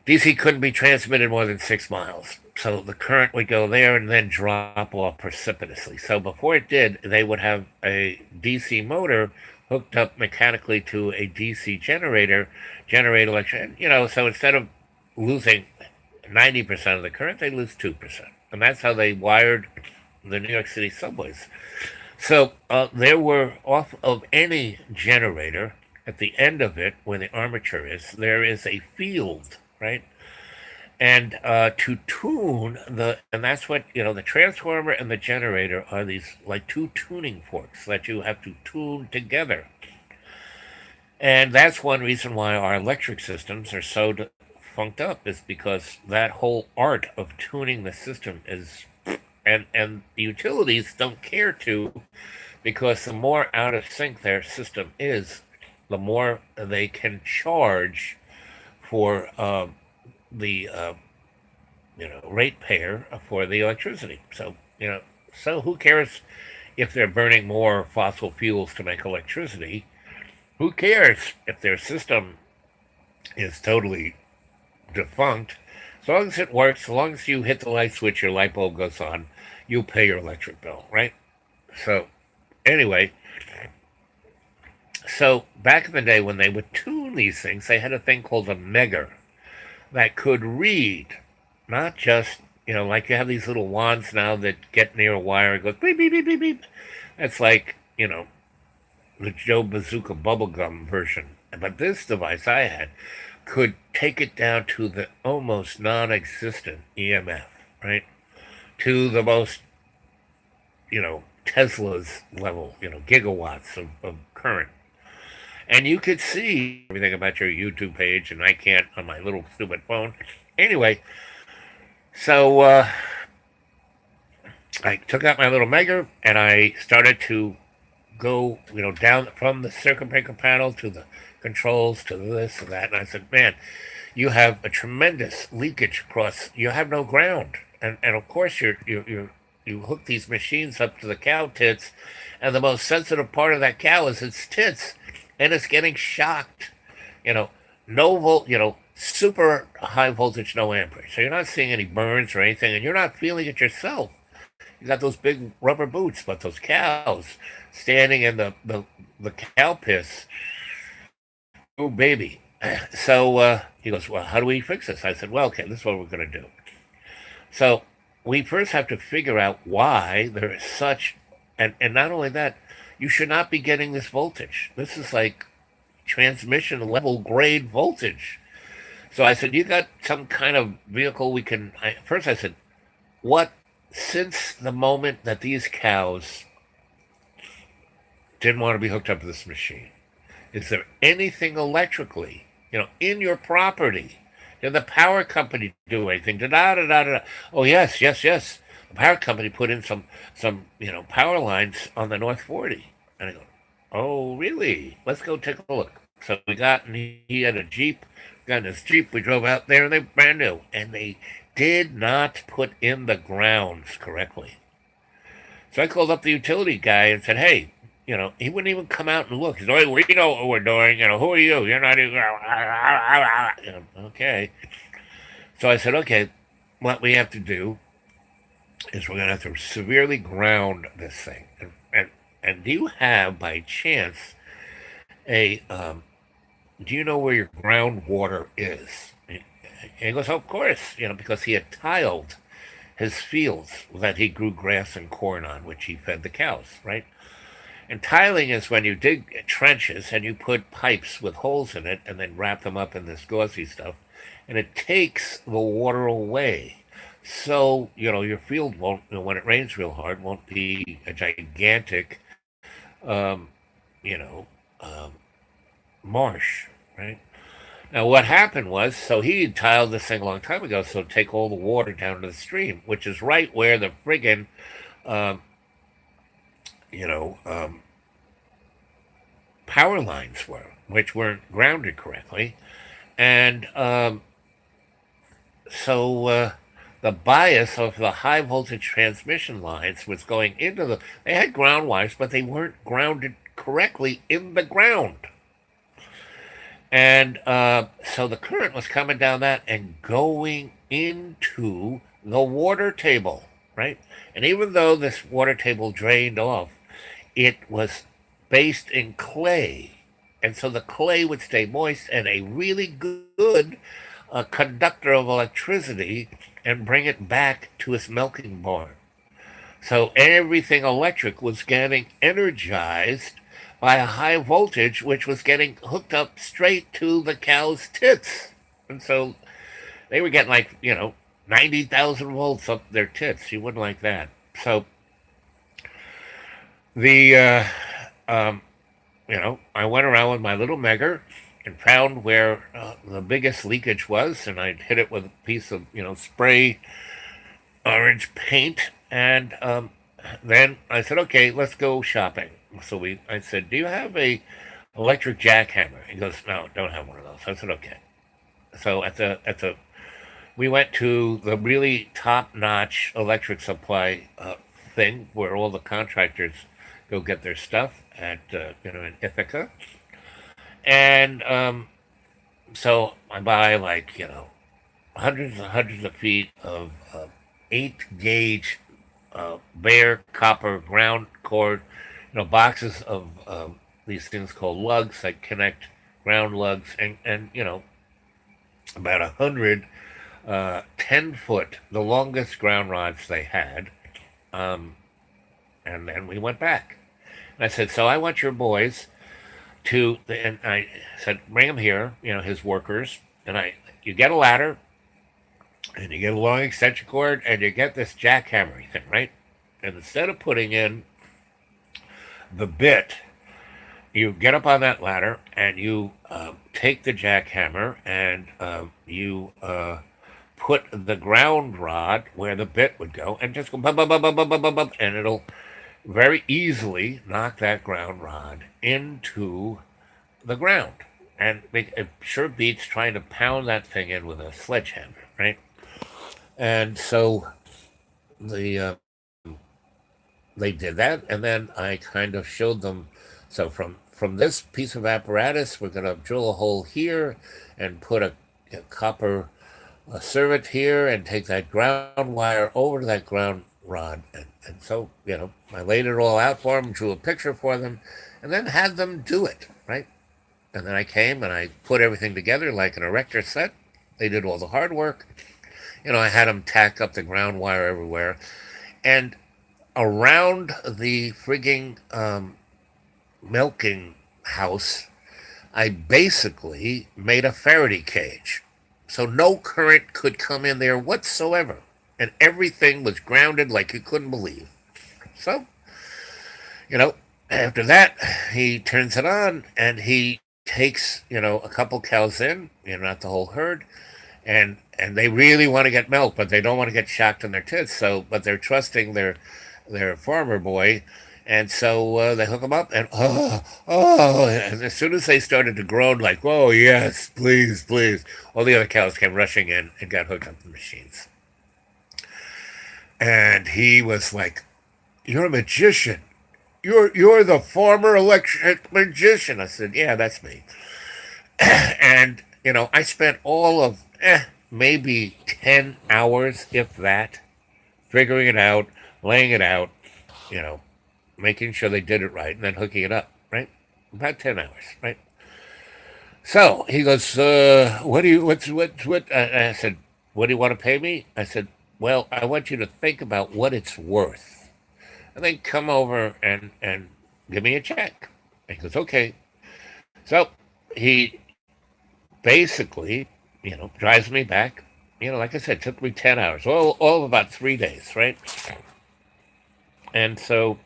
DC couldn't be transmitted more than 6 miles. So the current would go there and then drop off precipitously. So before it did, they would have a DC motor hooked up mechanically to a DC generator, generate electricity. So instead of losing 90% of the current, they lose 2%. And that's how they wired the New York City subways. So there were off of any generator at the end of it, where the armature is, there is a field, right? And to tune and that's what the transformer and the generator are these like two tuning forks that you have to tune together. And that's one reason why our electric systems are so funked up, is because that whole art of tuning the system is, and the utilities don't care to, because the more out of sync their system is, the more they can charge for the ratepayer for the electricity. So who cares if they're burning more fossil fuels to make electricity? Who cares if their system is totally defunct? As long as it works, as long as you hit the light switch, your light bulb goes on, you'll pay your electric bill, right? So anyway, so back in the day when they would tune these things, they had a thing called a megger that could read, not just like you have these little wands now that get near a wire and goes beep beep beep beep beep. That's like the Joe Bazooka bubblegum version. But this device I had could take it down to the almost non-existent EMF, right? To the most Tesla's level, gigawatts of current. And you could see everything about your YouTube page, and I can't on my little stupid phone. Anyway, so I took out my little Megger and I started to go, down from the circuit breaker panel to the controls to this and that. And I said, man, you have a tremendous leakage across. You have no ground, and of course you hook these machines up to the cow tits, and the most sensitive part of that cow is its tits, and it's getting shocked. You know, no volt. Super high voltage, no amperage. So you're not seeing any burns or anything, and you're not feeling it yourself. You got those big rubber boots, but those cows standing in the cow piss. Oh baby. So he goes, well, how do we fix this? I said, well, okay, this is what we're going to do. So we first have to figure out why there is such, and not only that, you should not be getting this voltage. This is like transmission level grade voltage. So I said, you got some kind of vehicle we can. First, I said, what, since the moment that these cows didn't want to be hooked up to this machine, is there anything electrically, in your property? Did the power company do anything? Da da da da da. Oh yes, yes, yes. The power company put in some power lines on the North 40. And I go, oh really? Let's go take a look. So we got, and he had a Jeep. Got in his Jeep. We drove out there, and they brand new, and they did not put in the grounds correctly. So I called up the utility guy and said, hey, he wouldn't even come out and look. He's like, we know what we're doing. Who are you? You're not even. Okay. So I said, okay, what we have to do is we're going to have to severely ground this thing. And do you have, by chance, do you know where your groundwater is? And he goes, oh, of course, because he had tiled his fields that he grew grass and corn on, which he fed the cows, right? And tiling is when you dig trenches and you put pipes with holes in it and then wrap them up in this gauzy stuff, and it takes the water away. So, your field won't, when it rains real hard, won't be a gigantic, um, you know, um, marsh, right? Now, what happened was, so he tiled this thing a long time ago, so take all the water down to the stream, which is right where the friggin', um, you know, um, power lines were, which weren't grounded correctly. And so the bias of the high voltage transmission lines was going into they had ground wires, but they weren't grounded correctly in the ground. And so the current was coming down that and going into the water table, right? And even though this water table drained off, it was based in clay. And so the clay would stay moist and a really good conductor of electricity and bring it back to its milking barn. So everything electric was getting energized by a high voltage, which was getting hooked up straight to the cow's tits. And so they were getting like, 90,000 volts up their tits. You wouldn't like that. So the, I went around with my little megger and found where the biggest leakage was, and I'd hit it with a piece of, spray orange paint. And then I said, okay, let's go shopping. I said, do you have a electric jackhammer? He goes, no, don't have one of those. I said, okay. So we went to the really top-notch electric supply thing where all the contractors go get their stuff at in Ithaca, and so I buy like hundreds and hundreds of feet of 8 gauge bare copper ground cord, boxes of these things called lugs that connect ground lugs, and about 100 10-foot, the longest ground rods they had. Um, and then we went back. And I said, so I want your boys and I said, bring them here, his workers. You get a ladder, and you get a long extension cord, and you get this jackhammer thing, right? And instead of putting in the bit, you get up on that ladder, and you take the jackhammer, and you put the ground rod where the bit would go, and just go bum, bum, bum, bum, bum, bum, bum, bum, and it'll very easily knock that ground rod into the ground. And it sure beats trying to pound that thing in with a sledgehammer, right? And so the they did that, and then I kind of showed them. So from this piece of apparatus, we're going to drill a hole here and put a copper servant here and take that ground wire over to that ground rod. And so, I laid it all out for them, drew a picture for them, and then had them do it, right? And then I came and I put everything together like an erector set. They did all the hard work. I had them tack up the ground wire everywhere. And around the frigging milking house, I basically made a Faraday cage. So no current could come in there whatsoever. And everything was grounded like you couldn't believe. So, you know, after that, he turns it on and he takes, a couple cows in, not the whole herd, and they really want to get milk, but they don't want to get shocked in their tits. So, but they're trusting their farmer boy, and so they hook them up, and and as soon as they started to groan like, oh yes, please, please, all the other cows came rushing in and got hooked up to the machines, and he was like, "You're a magician. You're the farmer electric magician." I said, "Yeah, that's me." And I spent all of maybe 10 hours, if that, figuring it out, laying it out, you know, making sure they did it right, and then hooking it up, right? About 10 hours, right? So he goes, "What do you? What?" I said, "What do you want to pay me?" I said, "Well, I want you to think about what it's worth, and then come over and give me a check." And he goes, "Okay." So he basically, drives me back. Like I said, it took me 10 hours, all of about 3 days, right? And so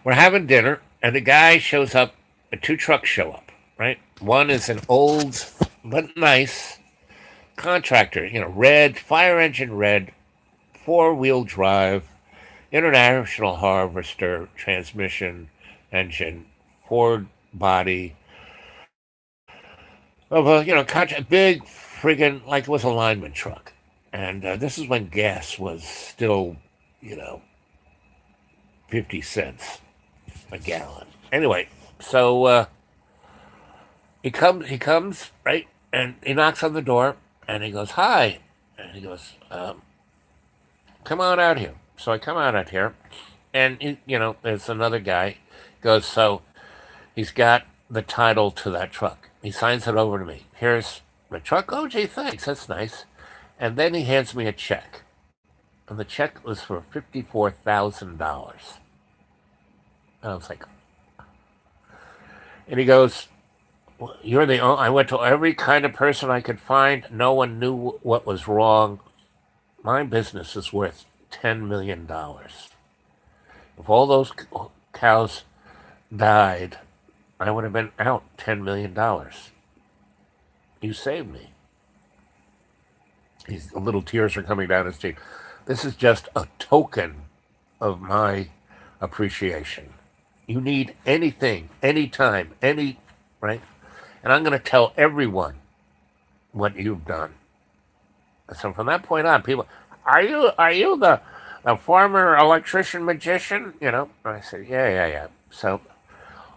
we're having dinner, and the guy shows up. Two trucks show up, right? One is an old but nice contractor, red fire engine, red 4-wheel drive, international harvester transmission engine, Ford body of a big friggin' like it was a lineman truck, and this is when gas was still you know 50 cents a gallon. Anyway, so he comes right, and he knocks on the door, and he goes, "Hi," and he goes, "Come on out here." So I come out here, and there's another guy. Goes, so he's got the title to that truck. He signs it over to me. Here's the truck. Oh, gee, thanks. That's nice. And then he hands me a check. and the check was for $54,000. And I was like, and he goes, "You're the only." I went to every kind of person I could find. No one knew what was wrong. My business is worth $10 million. If all those cows died, I would have been out $10 million. You saved me. The little tears are coming down his cheek. This is just a token of my appreciation. You need anything, anytime, right? And I'm going to tell everyone what you've done. So from that point on, people, are you the former electrician magician? And I said, yeah, yeah, yeah. So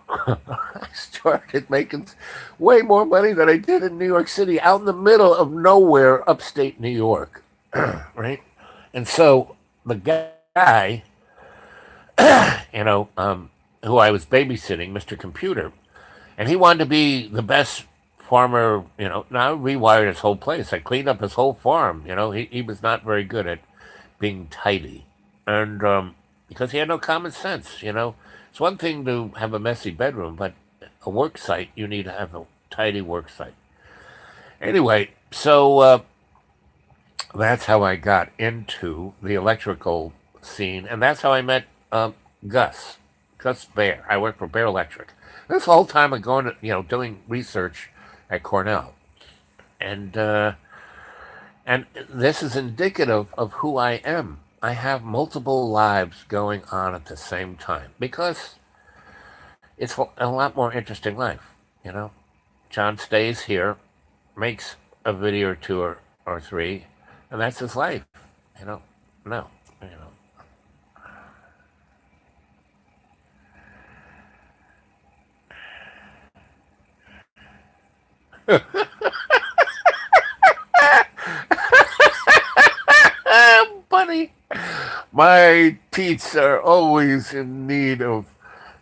I started making way more money than I did in New York City, out in the middle of nowhere, upstate New York, right? And so the guy, who I was babysitting, Mr. Computer, and he wanted to be the best farmer. Now I rewired his whole place. I cleaned up his whole farm. He was not very good at being tidy, and because he had no common sense. It's one thing to have a messy bedroom, but a work site, you need to have a tidy work site. Anyway, so that's how I got into the electrical scene, and that's how I met Gus, Gus Bear. I worked for Bear Electric. This whole time I'm going to, doing research at Cornell, and this is indicative of who I am. I have multiple lives going on at the same time because it's a lot more interesting life. You know, John stays here, makes a video or two or three, and that's his life. You know, no, you buddy, my teeth are always in need of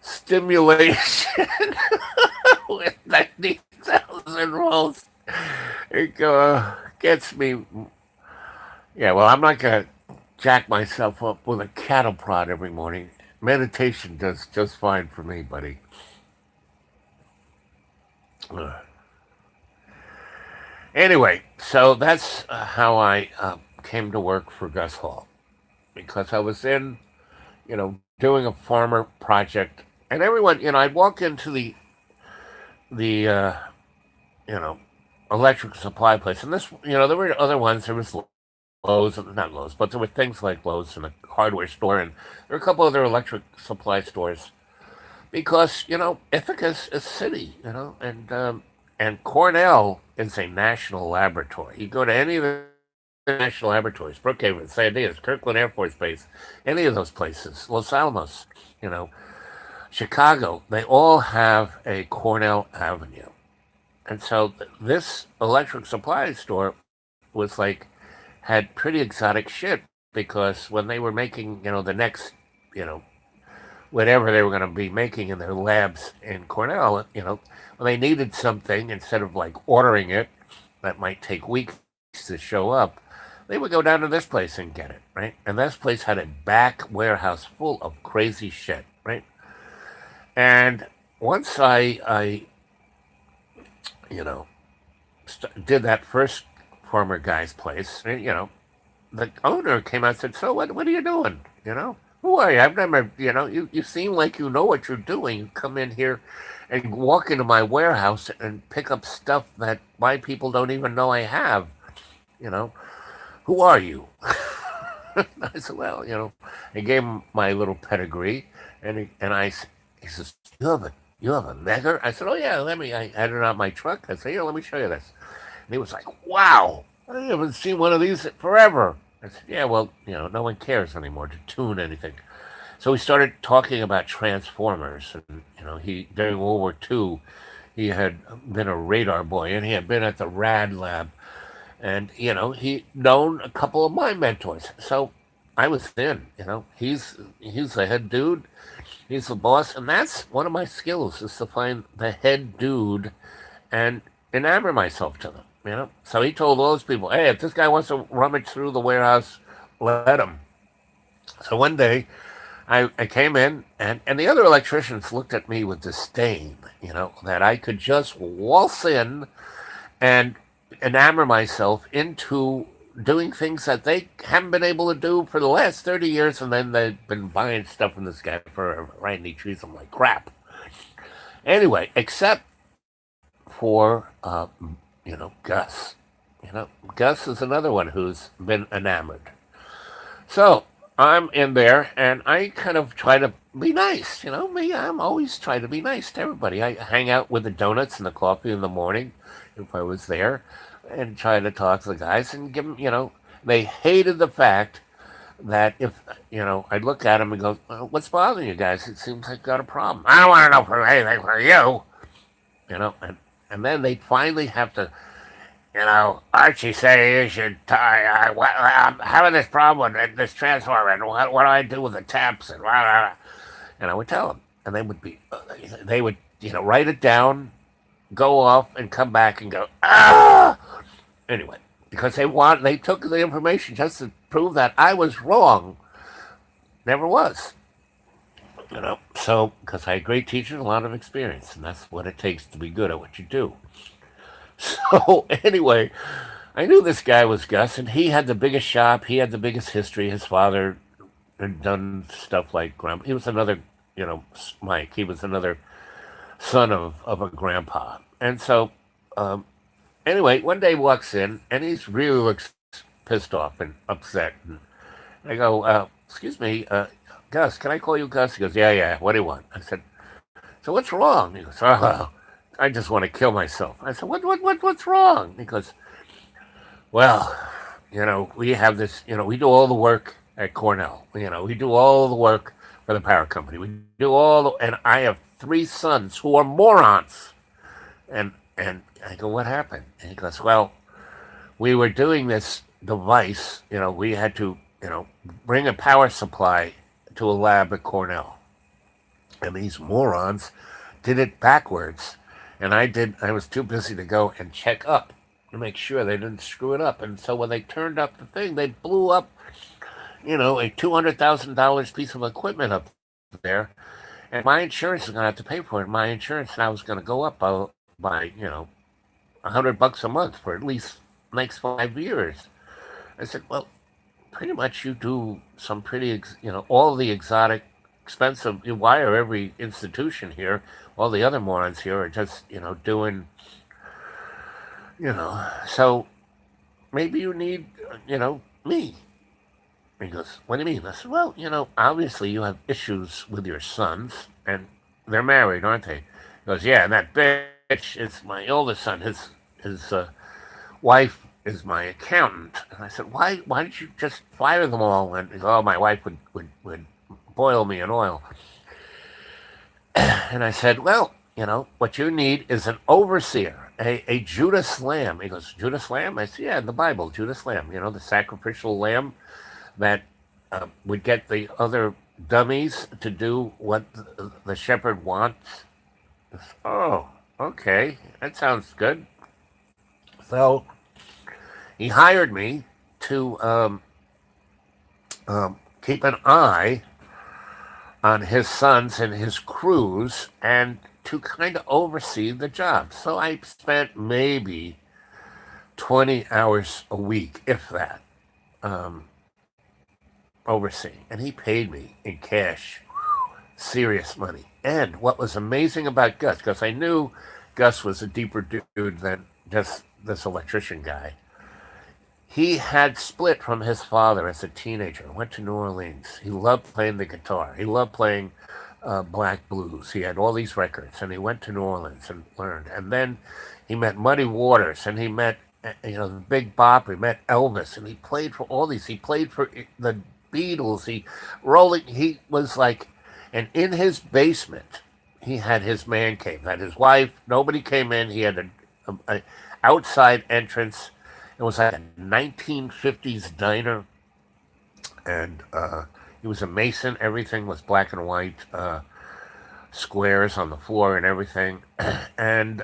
stimulation with 90,000 rolls. It gets me. Yeah, well, I'm not going to jack myself up with a cattle prod every morning. Meditation does just fine for me, buddy. Ugh. Anyway, so that's how I came to work for Gus Hall because I was in, doing a farmer project, and everyone, I'd walk into the you know, electric supply place, and this, there were other ones. There was Lowe's, not Lowe's, but there were things like Lowe's and a hardware store, and there were a couple other electric supply stores because Ithaca's a city, and Cornell is a national laboratory. You go to any of the national laboratories, Brookhaven, San Diego, Kirkland Air Force Base, any of those places, Los Alamos, you know, Chicago, they all have a Cornell Avenue. And so this electric supply store was like, had pretty exotic shit because when they were making, the next, you know, whatever they were going to be making in their labs in Cornell, when they needed something, instead of like ordering it, that might take weeks to show up, they would go down to this place and get it, right? And this place had a back warehouse full of crazy shit, right? And once I you know, did that first former guy's place, the owner came out and said, "So what are you doing? Who are you? I've never, you seem like you know what you're doing. You come in here and walk into my warehouse and pick up stuff that my people don't even know I have. You know, who are you?" I said, "Well, I gave him my little pedigree, he says, you have a nagger?" I said, "Oh yeah, I had it on my truck." I said, "Here, let me show you this." And he was like, "Wow, I haven't seen one of these forever." I said, "Yeah, well, no one cares anymore to tune anything." So we started talking about transformers, and he during World War II, he had been a radar boy, and he had been at the Rad Lab, and he known a couple of my mentors. So I was in. He's the head dude. He's the boss, and that's one of my skills is to find the head dude and enamor myself to them. So he told all those people, "Hey, if this guy wants to rummage through the warehouse, let him. So one day I came in, and the other electricians looked at me with disdain, that I could just waltz in and enamor myself into doing things that they haven't been able to do for the last 30 years, and then they've been buying stuff from this guy forever, right? And he treats them like crap. Anyway, except for, Gus. Gus is another one who's been enamored. So I'm in there and I kind of try to be nice. Me, I'm always trying to be nice to everybody. I hang out with the donuts and the coffee in the morning if I was there and try to talk to the guys and give them, they hated the fact that if, I'd look at them and go, well, what's bothering you guys? It seems like you got a problem. I don't want to know for anything for you, and then they'd finally have to Archie say you should tie. I'm having this problem with this transformer, and what do I do with the taps? And blah, blah, blah. And I would tell them, and they would, write it down, go off, and come back and go, ah. Anyway, because they took the information just to prove that I was wrong. Never was, So, because I had great teachers, a lot of experience, and that's what it takes to be good at what you do. So anyway, I knew this guy was Gus, and he had the biggest shop. He had the biggest history. His father had done stuff like grandpa. He was another, Mike. He was another son of a grandpa. And so, um, anyway, one day he walks in, and he's really looks pissed off and upset. And I go, excuse me, Gus, can I call you Gus? He goes, yeah, yeah. What do you want? I said, so what's wrong? He goes, oh, I just want to kill myself. I said, what's wrong? He goes, well, we have this, we do all the work at Cornell. We do all the work for the power company. We do and I have three sons who are morons. And I go, what happened? And he goes, well, we were doing this device. We had to, bring a power supply to a lab at Cornell. And these morons did it backwards. And I was too busy to go and check up to make sure they didn't screw it up. And so when they turned up the thing, they blew up, a $200,000 piece of equipment up there. And my insurance is going to have to pay for it. My insurance now is going to go up by $100 a month for at least next 5 years. I said, well, pretty much you do some all the exotic, expensive. You wire every institution here. All the other morons here are just, doing, So maybe you need, me. And he goes, what do you mean? I said, well, obviously you have issues with your sons, and they're married, aren't they? He goes, yeah, and that bitch is my oldest son. His wife is my accountant. And I said, why did you just fire them all? And he goes, oh, my wife would boil me in oil. And I said, well, what you need is an overseer, a Judas lamb. He goes, Judas lamb? I said, yeah, in the Bible, Judas lamb, the sacrificial lamb that would get the other dummies to do what the shepherd wants. Oh, okay, that sounds good. So he hired me to keep an eye on his sons and his crews and to kind of oversee the job. So I spent maybe 20 hours a week, if that, um, overseeing. And he paid me in cash, serious money. And what was amazing about Gus, because I knew Gus was a deeper dude than just this electrician guy. He had split from his father as a teenager, went to New Orleans. He loved playing the guitar. He loved playing black blues. He had all these records, and he went to New Orleans and learned. And then he met Muddy Waters, and he met, the Big Bopper. He met Elvis, and he played for all these. He played for the Beatles. He was like, and in his basement, he had his man cave. Had his wife. Nobody came in. He had a outside entrance. It was like a 1950s diner, and he was a mason. Everything was black and white, squares on the floor and everything. And,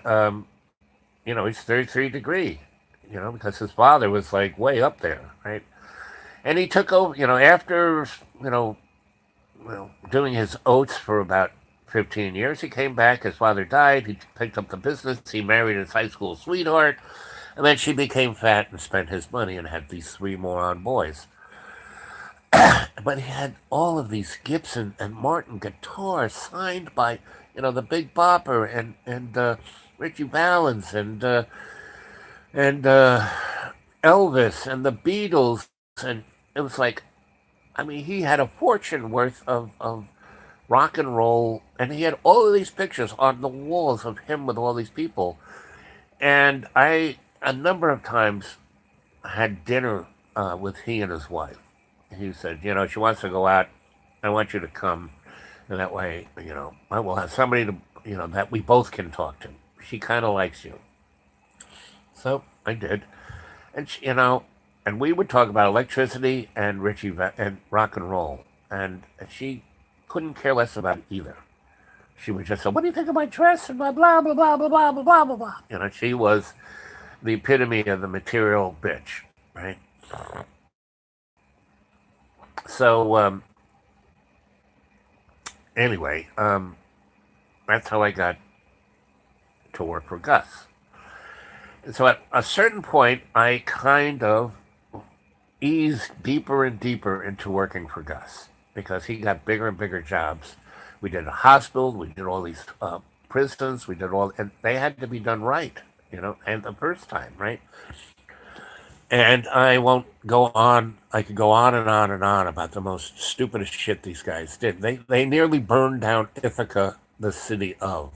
he's 33 degree, because his father was like way up there, right? And he took over, after, you know, doing his oats for about 15 years. He came back. His father died. He picked up the business. He married his high school sweetheart. And then she became fat and spent his money and had these three moron boys. But he had all of these Gibson and Martin guitars signed by, the Big Bopper and Richie Valens and Elvis and the Beatles. And it was like, I mean, he had a fortune worth of rock and roll, and he had all of these pictures on the walls of him with all these people. And I, a number of times, had dinner with he and his wife. He said, she wants to go out. I want you to come, and that way, I will have somebody to, that we both can talk to. She kind of likes you. So I did, and and we would talk about electricity and and rock and roll, and she couldn't care less about either. She would just say, "What do you think of my dress?" and blah blah blah blah blah blah blah blah blah blah. She was the epitome of the material bitch, right? So anyway, that's how I got to work for Gus. And so at a certain point, I kind of eased deeper and deeper into working for Gus because he got bigger and bigger jobs. We did a hospital, we did all these prisons, we did all, and they had to be done right, and the first time, right? And I won't go on. I could go on and on and on about the most stupidest shit these guys did. They nearly burned down Ithaca, the city of,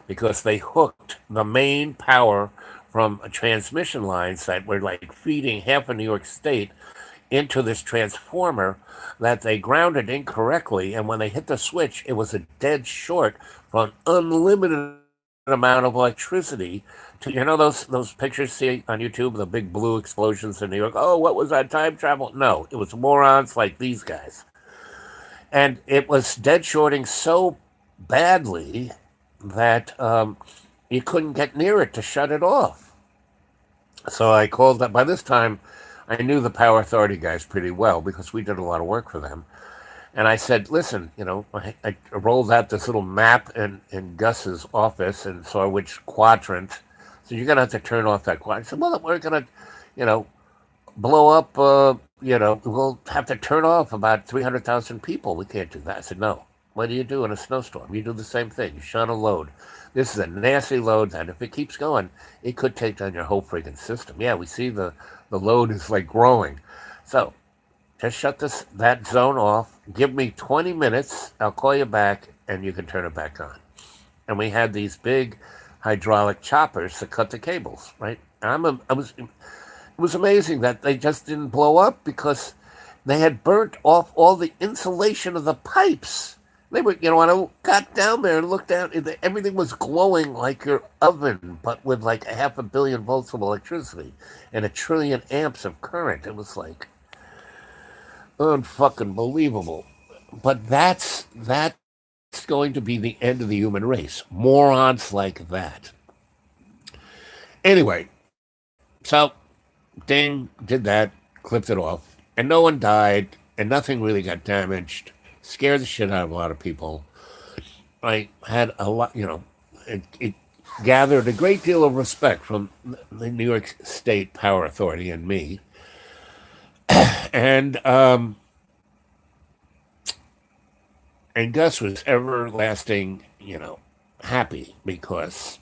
because they hooked the main power from transmission lines that were like feeding half of New York State into this transformer that they grounded incorrectly. And when they hit the switch, it was a dead short for an unlimited amount of electricity. To, those pictures see on YouTube, the big blue explosions in New York. Oh, what was that, time travel? No, it was morons like these guys. And it was dead shorting so badly that you couldn't get near it to shut it off. So I called up. By this time, I knew the Power Authority guys pretty well because we did a lot of work for them. And I said, listen, I rolled out this little map in Gus's office and saw which quadrant. So you're going to have to turn off that quadrant. I said, well, we're going to, blow up, we'll have to turn off about 300,000 people. We can't do that. I said, no. What do you do in a snowstorm? You do the same thing. You shun a load. This is a nasty load, and if it keeps going, it could take down your whole freaking system. Yeah, we see the load is like growing. So just shut that zone off. Give me 20 minutes. I'll call you back, and you can turn it back on. And we had these big hydraulic choppers to cut the cables, right? It was amazing that they just didn't blow up because they had burnt off all the insulation of the pipes. They were, when I got down there and looked down, everything was glowing like your oven, but with like a half a billion volts of electricity and a trillion amps of current. It was like unfucking believable. But that's going to be the end of the human race. Morons like that. Anyway, so Ding did that, clipped it off, and no one died, and nothing really got damaged. Scared the shit out of a lot of people. I had a lot, it gathered a great deal of respect from the New York State Power Authority and me. And and Gus was everlasting, happy because,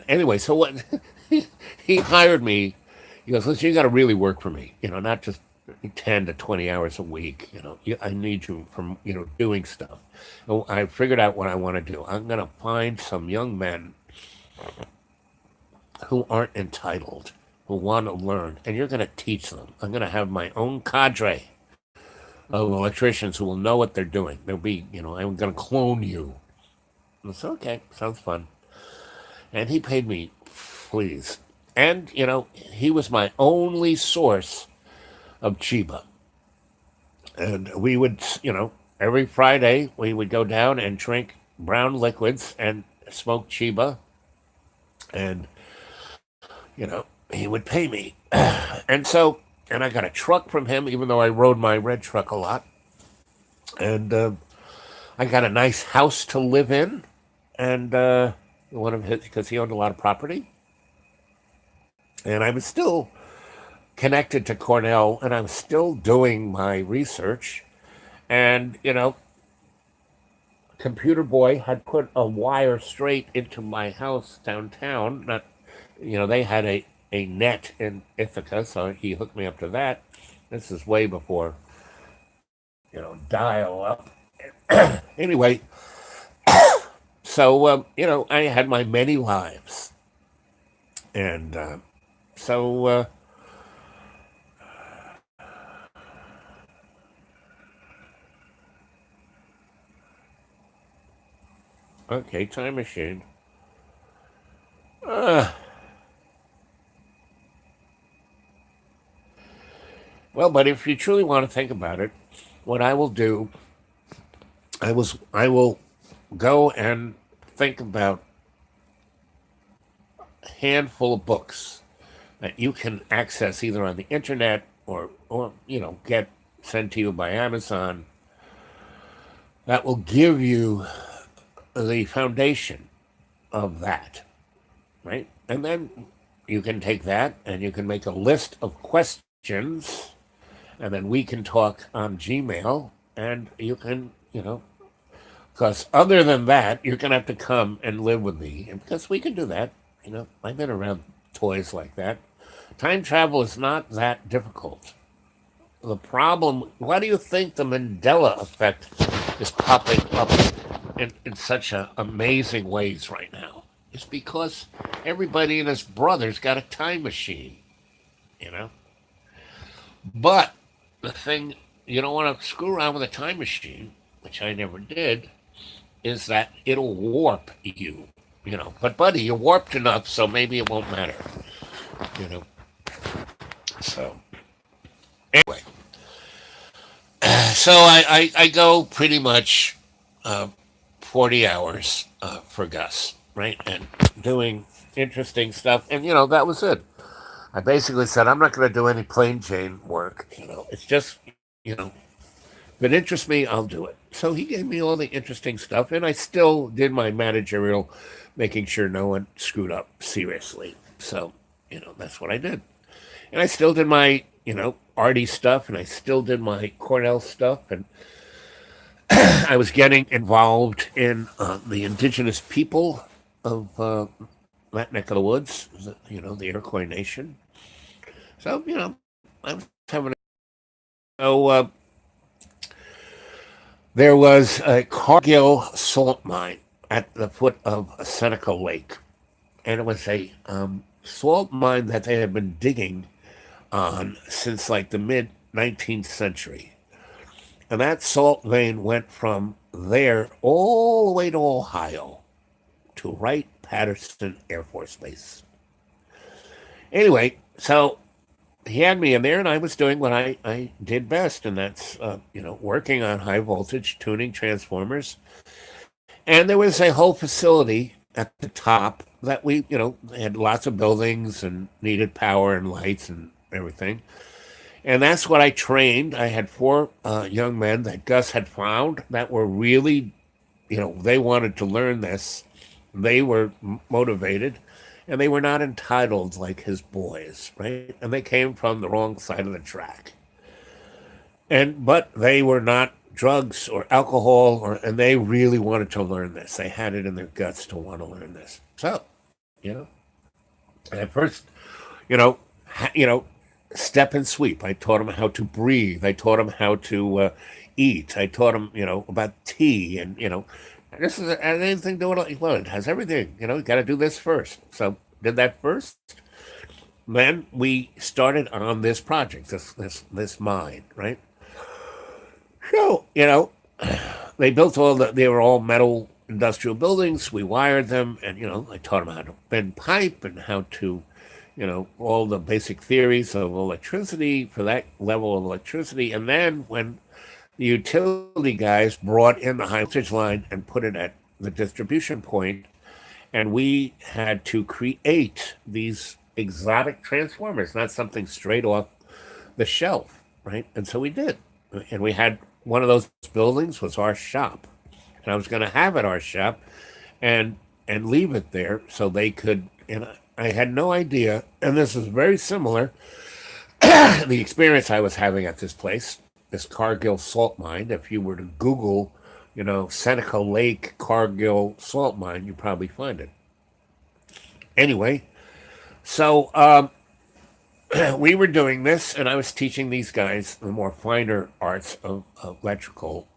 anyway. So what? He hired me. He goes, listen, you got to really work for me, not just 10 to 20 hours a week. I need you from doing stuff. And I figured out what I want to do. I'm gonna find some young men who aren't entitled, who want to learn, and you're gonna teach them. I'm gonna have my own cadre of electricians who will know what they're doing. They'll be, I'm gonna clone you. And I said, okay, sounds fun. And he paid me, please. And he was my only source of Chiba. And we would, every Friday we would go down and drink brown liquids and smoke Chiba. And, he would pay me. And so and I got a truck from him, even though I rode my red truck a lot. And I got a nice house to live in, and one of his because he owned a lot of property, and I was still connected to Cornell, and I'm still doing my research. And Computer Boy had put a wire straight into my house downtown. Not, they had a net in Ithaca, so he hooked me up to that. This is way before dial up. Anyway, so I had my many lives, and so okay, time machine. Uh, well, but if you truly want to think about it, what I will do, I will go and think about a handful of books that you can access either on the internet or get sent to you by Amazon that will give you the foundation of that, right? And then you can take that and you can make a list of questions, and then we can talk on Gmail, and you can, because other than that, you're going to have to come and live with me, and because we can do that. I've been around toys like that. Time travel is not that difficult. The problem, why do you think the Mandela effect is popping up in such amazing ways right now? It's because everybody and his brother's got a time machine, you know? But the thing, you don't want to screw around with a time machine, which I never did, is that it'll warp you. But, buddy, you're warped enough, so maybe it won't matter, you know? So, anyway, so I go pretty much 40 hours for Gus, right? And doing interesting stuff. And, that was it. I basically said, I'm not going to do any plain Jane work. It's just, if it interests me, I'll do it. So he gave me all the interesting stuff. And I still did my managerial, making sure no one screwed up seriously. So, that's what I did. And I still did my, arty stuff. And I still did my Cornell stuff. And I was getting involved in the indigenous people of that neck of the woods, the Iroquois Nation. So, I was having so there was a Cargill salt mine at the foot of Seneca Lake, and it was a salt mine that they had been digging on since like the mid 19th century. And that salt vein went from there all the way to Ohio, to Wright Patterson Air Force Base. Anyway, so he had me in there, and I was doing what I did best, and that's, working on high voltage tuning transformers. And there was a whole facility at the top that we, had lots of buildings and needed power and lights and everything. And that's what I trained. I had four young men that Gus had found that were really, they wanted to learn this. They were motivated, and they were not entitled like his boys, right? And they came from the wrong side of the track. But they were not drugs or alcohol, and they really wanted to learn this. They had it in their guts to want to learn this. So, you know, at first, you know, step and sweep. I taught them how to breathe. I taught them how to eat. I taught them, about tea, and this is anything to it. Well, it has everything. You got to do this first. So did that first. Then we started on this project, this mine, right? So they built they were all metal industrial buildings. We wired them, and I taught them how to bend pipe and how to, all the basic theories of electricity for that level of electricity. And then when the utility guys brought in the high voltage line and put it at the distribution point, and we had to create these exotic transformers, not something straight off the shelf, right? And so we did. And we had one of those buildings was our shop. And I was going to have it our shop and leave it there so they could, and I had no idea. And this is very similar the experience I was having at this place, this Cargill salt mine. If you were to Google, Seneca Lake Cargill salt mine, you probably find it. Anyway, so we were doing this, and I was teaching these guys the more finer arts of electrical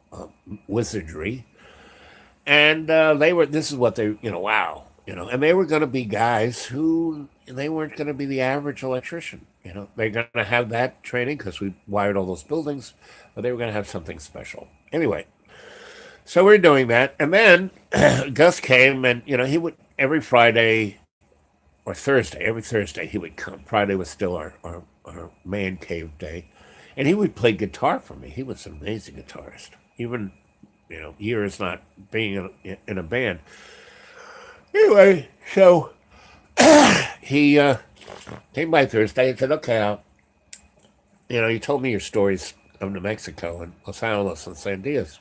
wizardry, and they were. This is what they, wow, and they were going to be guys who they weren't going to be the average electrician. They're going to have that training because we wired all those buildings, but they were going to have something special. Anyway, so we're doing that, and then Gus came, and he would every Friday or Thursday, every Thursday he would come. Friday was still our man cave day, and he would play guitar for me. He was an amazing guitarist, even years not being in a band. Anyway, so he came by Thursday and said, "Okay, you told me your stories of New Mexico and Los Alamos and San Diaz.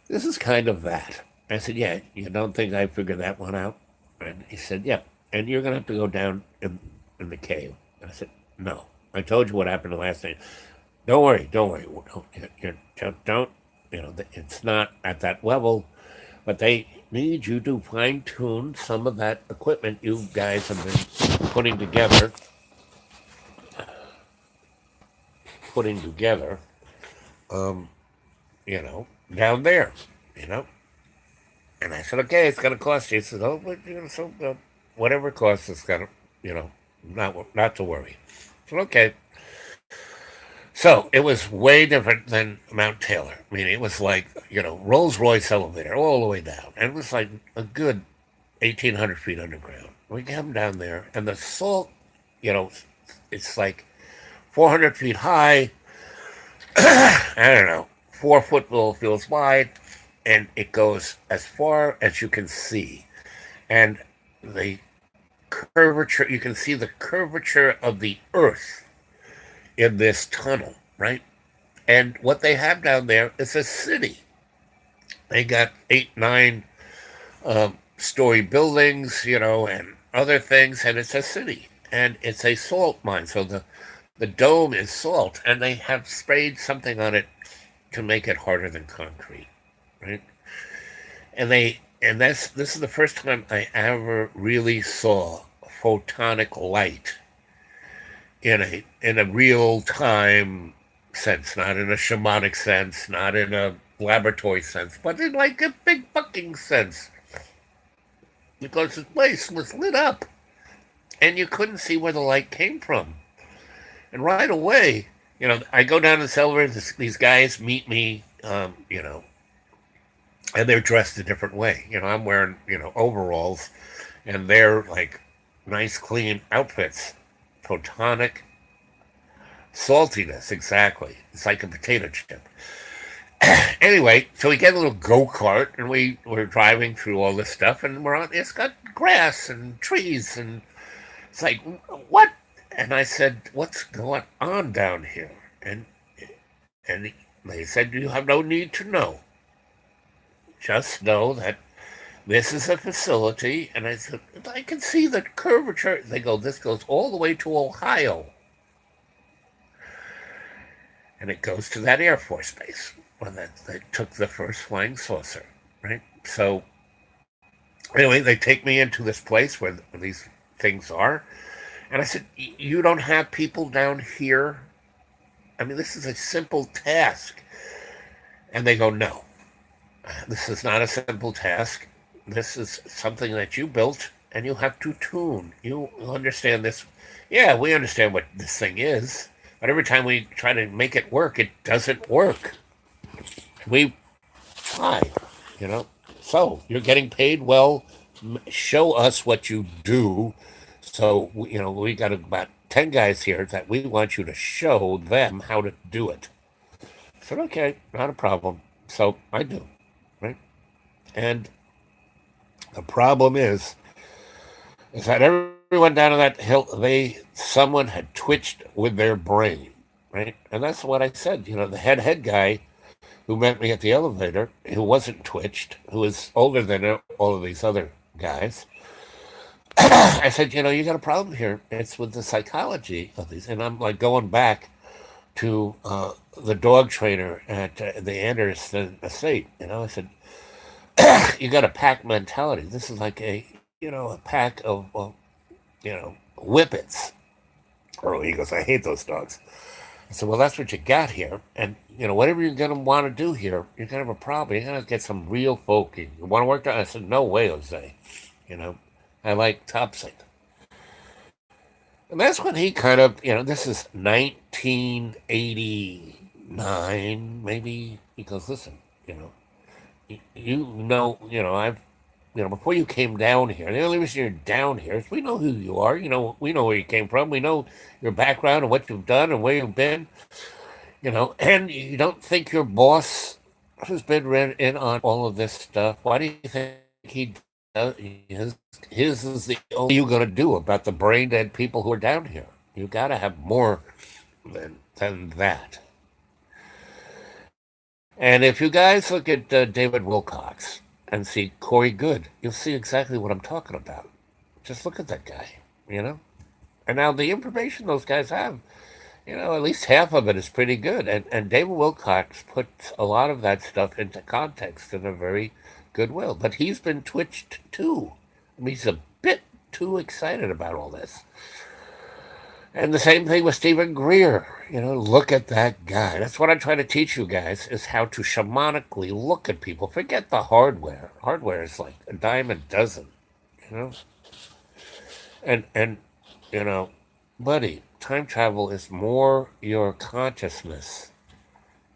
This is kind of that." I said, "Yeah, you don't think I figured that one out?" And he said, "Yeah, and you're gonna have to go down in the cave." And I said, "No, I told you what happened the last night. Don't worry, don't worry. Don't. It's not at that level, but they need you to fine tune some of that equipment you guys have been putting together, down there, you know." And I said, "Okay, it's gonna cost you." He said, "Oh, but, so whatever it costs, it's gonna, you know, not to worry." I said, "Okay." So it was way different than Mount Taylor. I mean, it was like, Rolls Royce elevator all the way down. And it was like a good 1,800 feet underground. We come down there, and the salt, you know, it's like 400 feet high. I don't know, 4 football fields wide, and it goes as far as you can see. And the curvature, you can see the curvature of the earth in this tunnel, right? And what they have down there is a city. They got 8, 9 story buildings, and other things, and it's a city. And it's a salt mine. So the dome is salt, and they have sprayed something on it to make it harder than concrete, right? And this is the first time I ever really saw photonic light in a real time sense, not in a shamanic sense, not in a laboratory sense, but in like a big fucking sense. Because this place was lit up and you couldn't see where the light came from. And right away, I go down to the elevator, these guys meet me, and they're dressed a different way. I'm wearing, overalls, and they're like nice, clean outfits. Photonic saltiness, exactly. It's like a potato chip. Anyway, so we get a little go kart, and we're driving through all this stuff, and it's got grass and trees, and it's like, what? And I said, "What's going on down here?" And they said, "You have no need to know. Just know that this is a facility." And I said, "I can see the curvature." They go, "This goes all the way to Ohio." And it goes to that Air Force base when they took the first flying saucer, right? So anyway, they take me into this place where these things are. And I said, "You don't have people down here? I mean, this is a simple task." And they go, "No, this is not a simple task. This is something that you built and you have to tune. You understand this." "Yeah, we understand what this thing is. But every time we try to make it work, it doesn't work. We try, you know. So you're getting paid well. Show us what you do." So, we got about 10 guys here that we want you to show them how to do it. I said, "Okay, not a problem." So I do, right? And the problem is that everyone down on that hill, someone had twitched with their brain. right? And that's what I said. The head guy who met me at the elevator, who wasn't twitched, who was older than all of these other guys. I said, you got a problem here. It's with the psychology of these. And I'm like going back to the dog trainer at the Anderson estate. I said, you got a pack mentality. This is like a pack of, whippets. Oh, he goes, I hate those dogs. I said, well, that's what you got here. And, whatever you're going to want to do here, you're going to have a problem. You're going to get some real folk. You want to work there? I said, no way, Jose. You know, I like Topsy. And that's when he kind of, this is 1989, maybe. He goes, listen, you know, I've, before you came down here, the only reason you're down here is we know who you are. We know where you came from. We know your background and what you've done and where you've been. And you don't think your boss who's been read in on all of this stuff, why do you think he does? His is the only you're going to do about the brain dead people who are down here. You got to have more than that. And if you guys look at David Wilcox and see Corey Good, you'll see exactly what I'm talking about. Just look at that guy, you know? And now the information those guys have, at least half of it is pretty good. And David Wilcox puts a lot of that stuff into context in a very good way. But he's been twitched too. I mean, he's a bit too excited about all this. And the same thing with Stephen Greer. Look at that guy. That's what I try to teach you guys is how to shamanically look at people. Forget the hardware. Hardware is like a dime a dozen, you know? And you know, buddy, time travel is more your consciousness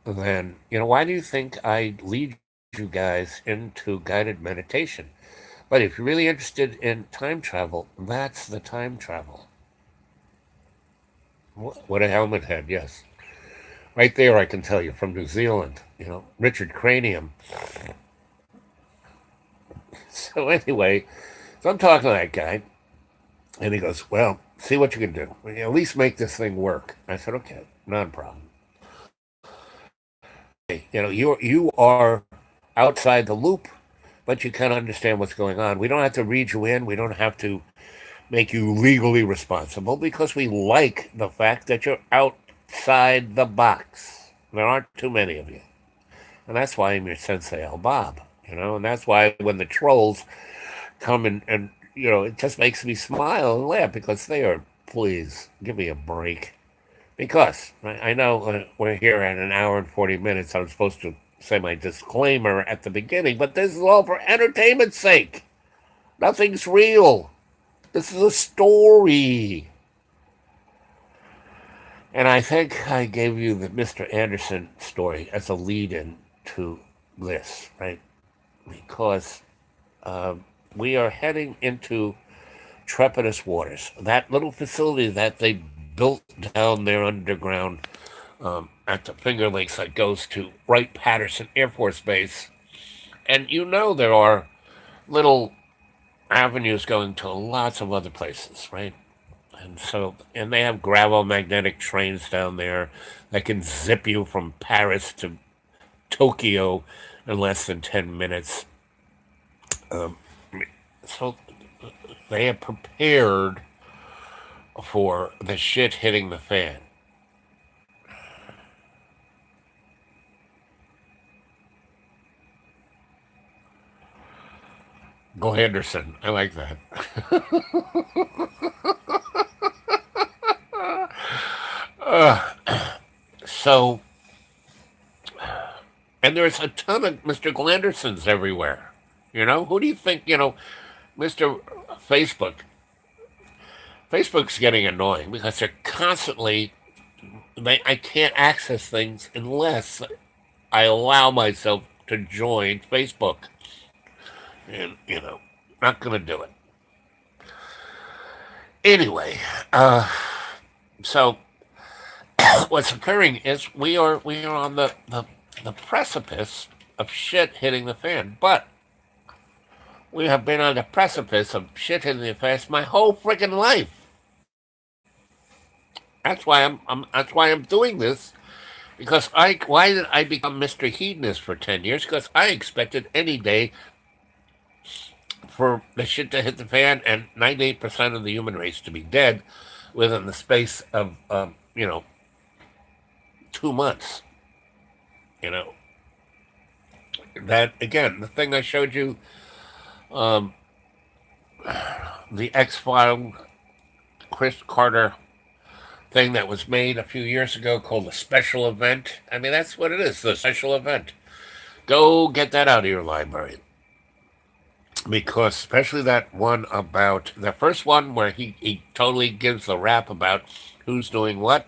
than, why do you think I lead you guys into guided meditation? But if you're really interested in time travel, that's the time travel. What a helmet head, yes. Right there, I can tell you from New Zealand, Richard Cranium. So, anyway, so I'm talking to that guy, and he goes, well, see what you can do. At least make this thing work. I said, okay, not a problem. You are outside the loop, but you kind of understand what's going on. We don't have to read you in. We don't have to make you legally responsible because we like the fact that you're outside the box. There aren't too many of you. And that's why I'm your Sensei Al Bob, and that's why when the trolls come and it just makes me smile and laugh because they are, please, give me a break. Because I know we're here at an hour and 40 minutes. I'm supposed to say my disclaimer at the beginning, but this is all for entertainment's sake. Nothing's real. This is a story. And I think I gave you the Mr. Anderson story as a lead in to this, right? Because we are heading into trepidous waters. That little facility that they built down there underground at the Finger Lakes that goes to Wright Patterson Air Force Base. And there are little avenues going to lots of other places, right? And they have gravel magnetic trains down there that can zip you from Paris to Tokyo in less than 10 minutes. Um, so they have prepared for the shit hitting the fan. Go Henderson. I like that. So, and there's a ton of Mr. Glandersons everywhere. Who do you think, Mr. Facebook? Facebook's getting annoying because they're constantly, I can't access things unless I allow myself to join Facebook. And, not going to do it. Anyway, so what's occurring is we are on the precipice of shit hitting the fan. But we have been on the precipice of shit hitting the fan my whole freaking life. That's why I'm doing this. Because why did I become Mr. Hedonist for 10 years? Because I expected any day for the shit to hit the fan and 98% of the human race to be dead within the space of 2 months. You know that again. The thing I showed you, um, the X File Chris Carter thing that was made a few years ago called a special event. I mean, that's what it is. The special event. Go get that out of your library because especially that one about the first one where he totally gives the rap about who's doing what,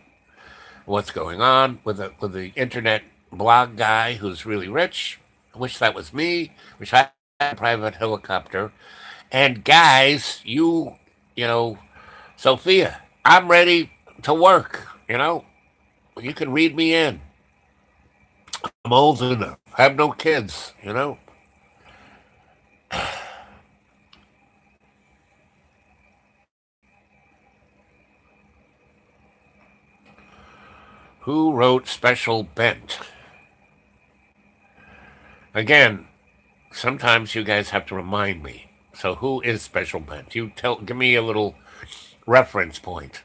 what's going on with the internet blog guy who's really rich. I wish that was me. Wish I had a private helicopter. And guys, you know, Sophia, I'm ready to work. You can read me in. I'm old enough. I have no kids. Who wrote Special Bent? Again, sometimes you guys have to remind me. So who is Special Bent? Give me a little reference point.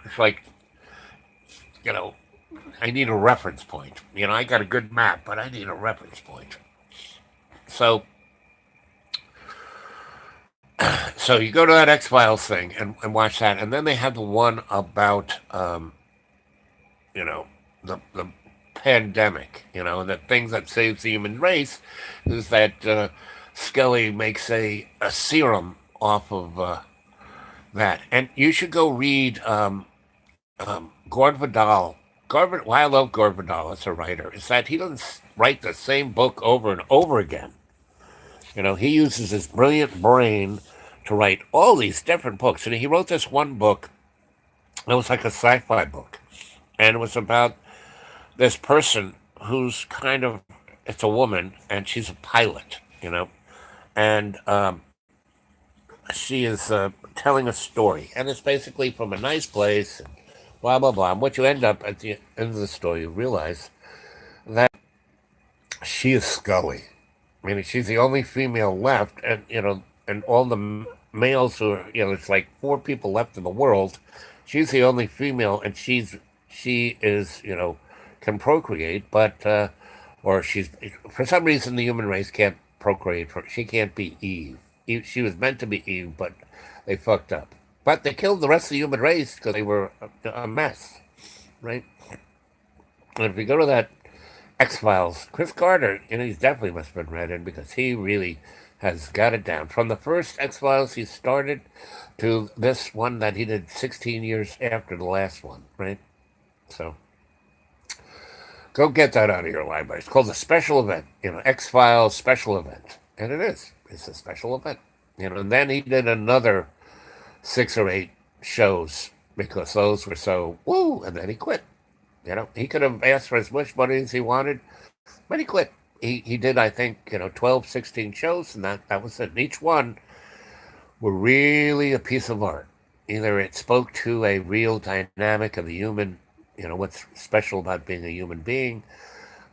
It's like, you know, I need a reference point. I got a good map, but I need a reference point. So, so you go to that X Files thing and watch that, and then they have the one about, you know, the pandemic. And the things that saves the human race is that Scully makes a serum off of that, and you should go read Gore Vidal. Why I love Gore Vidal as a writer is that he doesn't write the same book over and over again. He uses his brilliant brain to write all these different books. And he wrote this one book that was like a sci-fi book, and it was about this person who's kind of it's a woman and she's a pilot. And she is telling a story, and it's basically from a nice place, and blah blah blah. And what you end up at the end of the story, you realize that she is Scully. I mean, she's the only female left, and all the males who are, it's like four people left in the world. She's the only female, and she is, can procreate, but or she's for some reason the human race can't procreate. She can't be Eve. She was meant to be Eve, but they fucked up. But they killed the rest of the human race because they were a mess, right? And if you go to that X Files, Chris Carter, he's definitely must have been read in because he really has got it down. From the first X Files he started to this one that he did 16 years after the last one, right? So go get that out of your library. It's called a special event, X Files special event. And it is. It's a special event. And then he did another 6 or 8 shows because those were so woo, and then he quit. He could have asked for as much money as he wanted, but he quit. He did, I think, 12, 16 shows, and that was it. And each one were really a piece of art. Either it spoke to a real dynamic of the human, what's special about being a human being,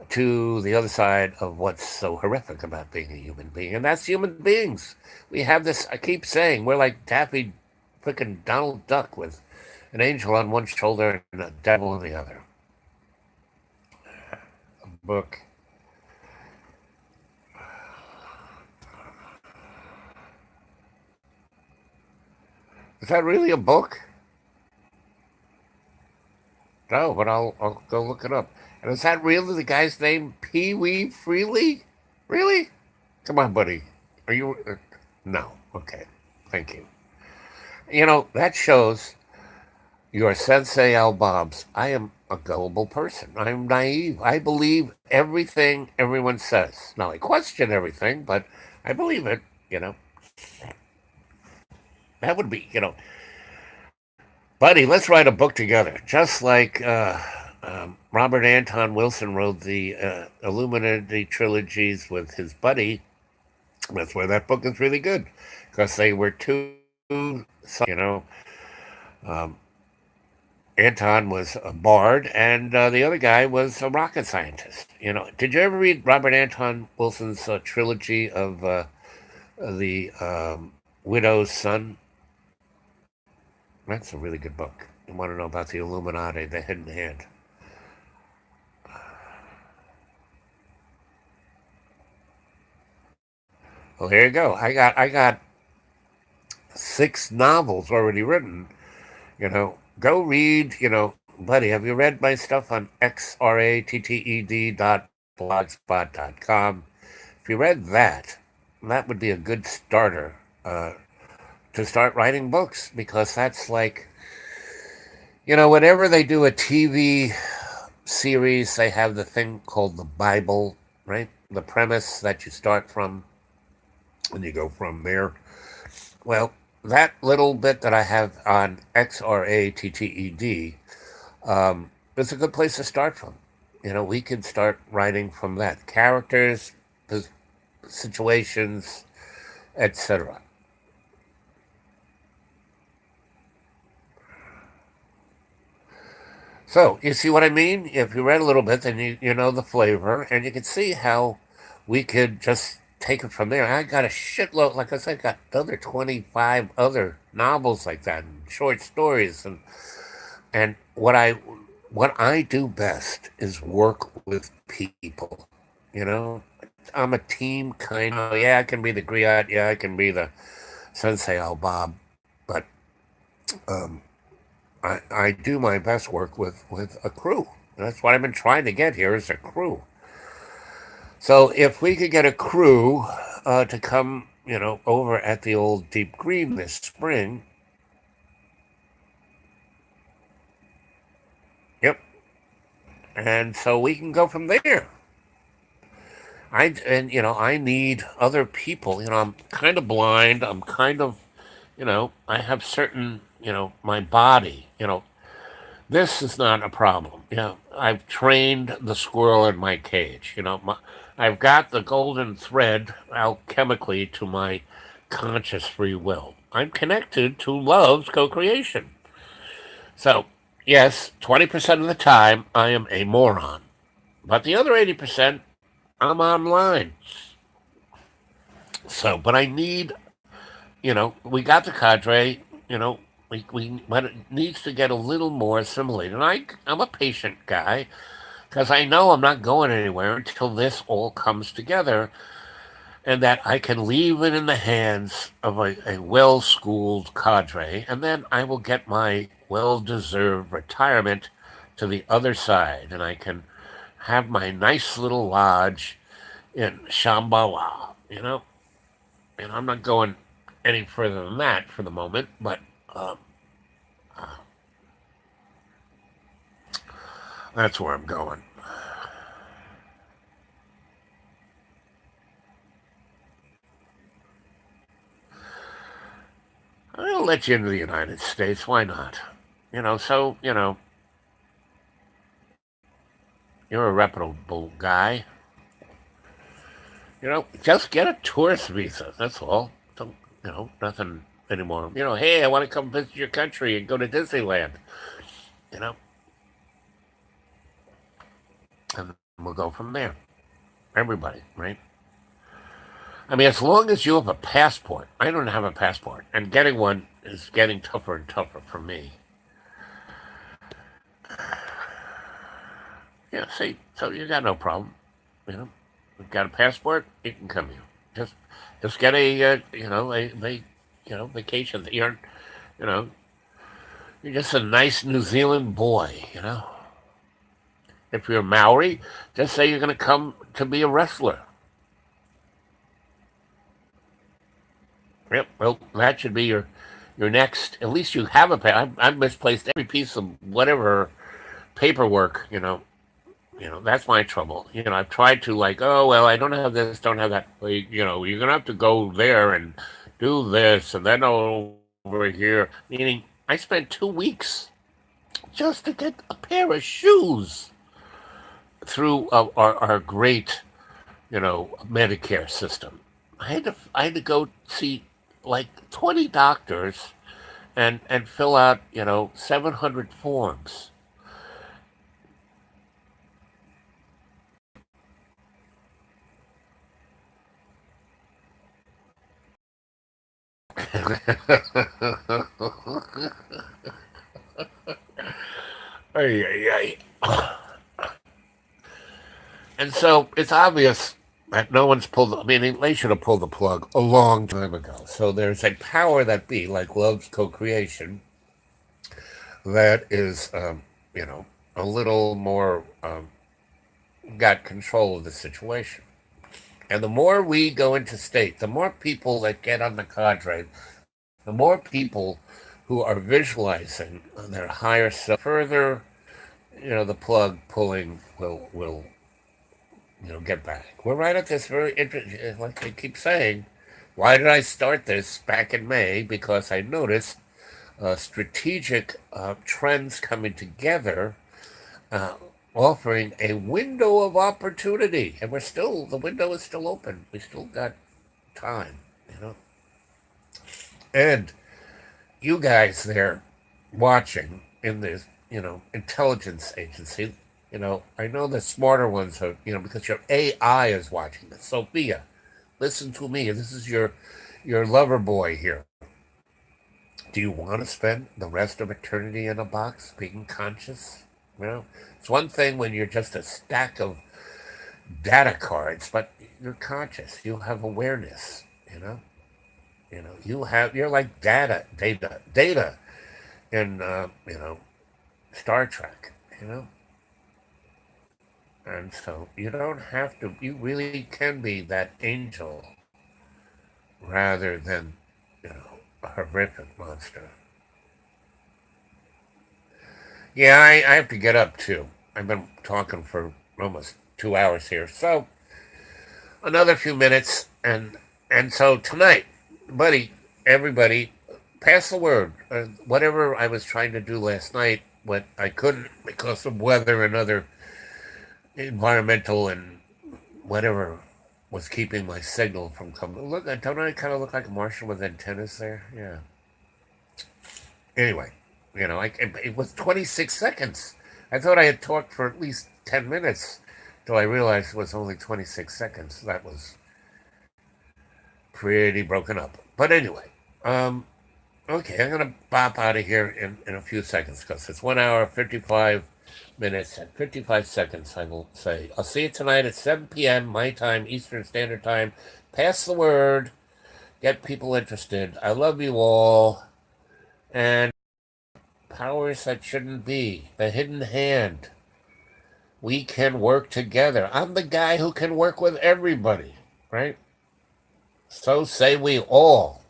to the other side of what's so horrific about being a human being. And that's human beings. We have this, I keep saying, we're like Daffy freaking Donald Duck with an angel on one shoulder and a devil on the other. A book. Is that really a book? No, but I'll go look it up. And is that really the guy's name? Pee Wee Freely? Really? Come on, buddy. Are you? No. Okay. Thank you. That shows your Sensei Al Bobs. I am a gullible person. I'm naive. I believe everything everyone says. Now, I question everything, but I believe it. You know, that would be, buddy, let's write a book together. Just like Robert Anton Wilson wrote the Illuminati trilogies with his buddy. That's why that book is really good. Because they were two, you know. Um, Anton was a bard, and the other guy was a rocket scientist. Did you ever read Robert Anton Wilson's trilogy of the Widow's Son? That's a really good book. You want to know about the Illuminati, the hidden hand. Well, here you go. I got 6 novels already written. Go read. Buddy, have you read my stuff on xratted.blogspot.com? If you read that, that would be a good starter to start writing books, because that's like, whenever they do a TV series, they have the thing called the Bible, right? The premise that you start from and you go from there. Well, that little bit that I have on XRATTED is a good place to start from. We can start writing from that. Characters, situations, etc. So, you see what I mean? If you read a little bit, then you know the flavor, and you can see how we could just take it from there. I got a shitload, like I said, I got another 25 other novels like that, and short stories, and what I do best is work with people. You know, I'm a team kind of. Yeah, I can be the griot. Yeah, I can be the sensei al Bob, but um, I do my best work with a crew. That's what I've been trying to get here, is a crew. So if we could get a crew to come, over at the old Deep Green this spring, yep, and so we can go from there. I need other people. I'm kind of blind. I'm kind of, I have certain, my body. This is not a problem. I've trained the squirrel in my cage. I've got the golden thread alchemically to my conscious free will. I'm connected to love's co-creation. So, yes, 20% of the time I am a moron, but the other 80% I'm online. So, but I need, we got the cadre. But it needs to get a little more assimilated. And I'm a patient guy, because I know I'm not going anywhere until this all comes together, and that I can leave it in the hands of a well schooled cadre, and then I will get my well deserved retirement to the other side, and I can have my nice little lodge in Shambhala, and I'm not going any further than that for the moment, but um, that's where I'm going. I'll let you into the United States. Why not? So, you're a reputable guy. Just get a tourist visa. That's all. Don't, nothing anymore. Hey, I want to come visit your country and go to Disneyland. You know, and we'll go from there. Everybody, right? I mean, as long as you have a passport. I don't have a passport, and getting one is getting tougher and tougher for me. Yeah, see, so you got no problem. You know, you've got a passport, you can come here. Just, just get vacation. You know, you're just a nice New Zealand boy. If you're Maori, just say you're going to come to be a wrestler. Yep. Well, that should be your next. At least you have a. I've misplaced every piece of whatever paperwork. That's my trouble. I've tried to, like, oh well, I don't have this, don't have that. Well, you're gonna have to go there and do this, and then over here. Meaning, I spent 2 weeks just to get a pair of shoes through our great, Medicare system. I had to go see like 20 doctors and fill out 700 forms. Ay, ay, ay. And so it's obvious that no one's pulled. I mean, they should have pulled the plug a long time ago. So there's a power that be, like love's co-creation, that is, a little more got control of the situation. And the more we go into state, the more people that get on the cadre, the more people who are visualizing their higher self, further, the plug pulling will get back. We're right at this very interesting, like I keep saying. Why did I start this back in May? Because I noticed strategic trends coming together, uh, offering a window of opportunity, and the window is still open. We still got time, you know. And you guys there watching in this, intelligence agency, I know the smarter ones are, because your AI is watching this. Sophia, listen to me. This is your lover boy here. Do you want to spend the rest of eternity in a box being conscious? It's one thing when you're just a stack of data cards, but you're conscious. You have awareness, you know? You're like data in, Star Trek, you know? And so you don't have to, you really can be that angel rather than, a horrific monster. Yeah, I have to get up too. I've been talking for almost 2 hours here. So another few minutes, and so tonight, buddy, everybody, pass the word. Whatever I was trying to do last night, but I couldn't because of weather and other environmental and whatever was keeping my signal from coming. Look, don't I kind of look like a Martian with antennas there? Yeah. Anyway, it was 26 seconds. I thought I had talked for at least 10 minutes till I realized it was only 26 seconds. That was pretty broken up. But anyway, um, okay, I'm going to bop out of here in a few seconds because it's 1 hour, 55 minutes, and 55 seconds, I will say. I'll see you tonight at 7 p.m. my time, Eastern Standard Time. Pass the word, get people interested. I love you all. And powers that shouldn't be, the hidden hand. We can work together. I'm the guy who can work with everybody, right? So say we all.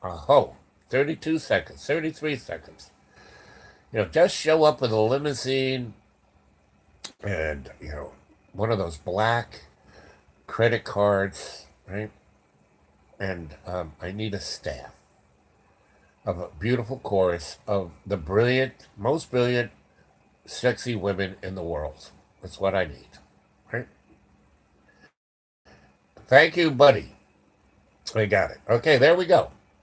Oh, 32 seconds, 33 seconds. Just show up with a limousine and, one of those black credit cards, right? And I need a staff of a beautiful chorus of the most brilliant, sexy women in the world. That's what I need, right? Thank you, buddy. I got it. Okay, there we go.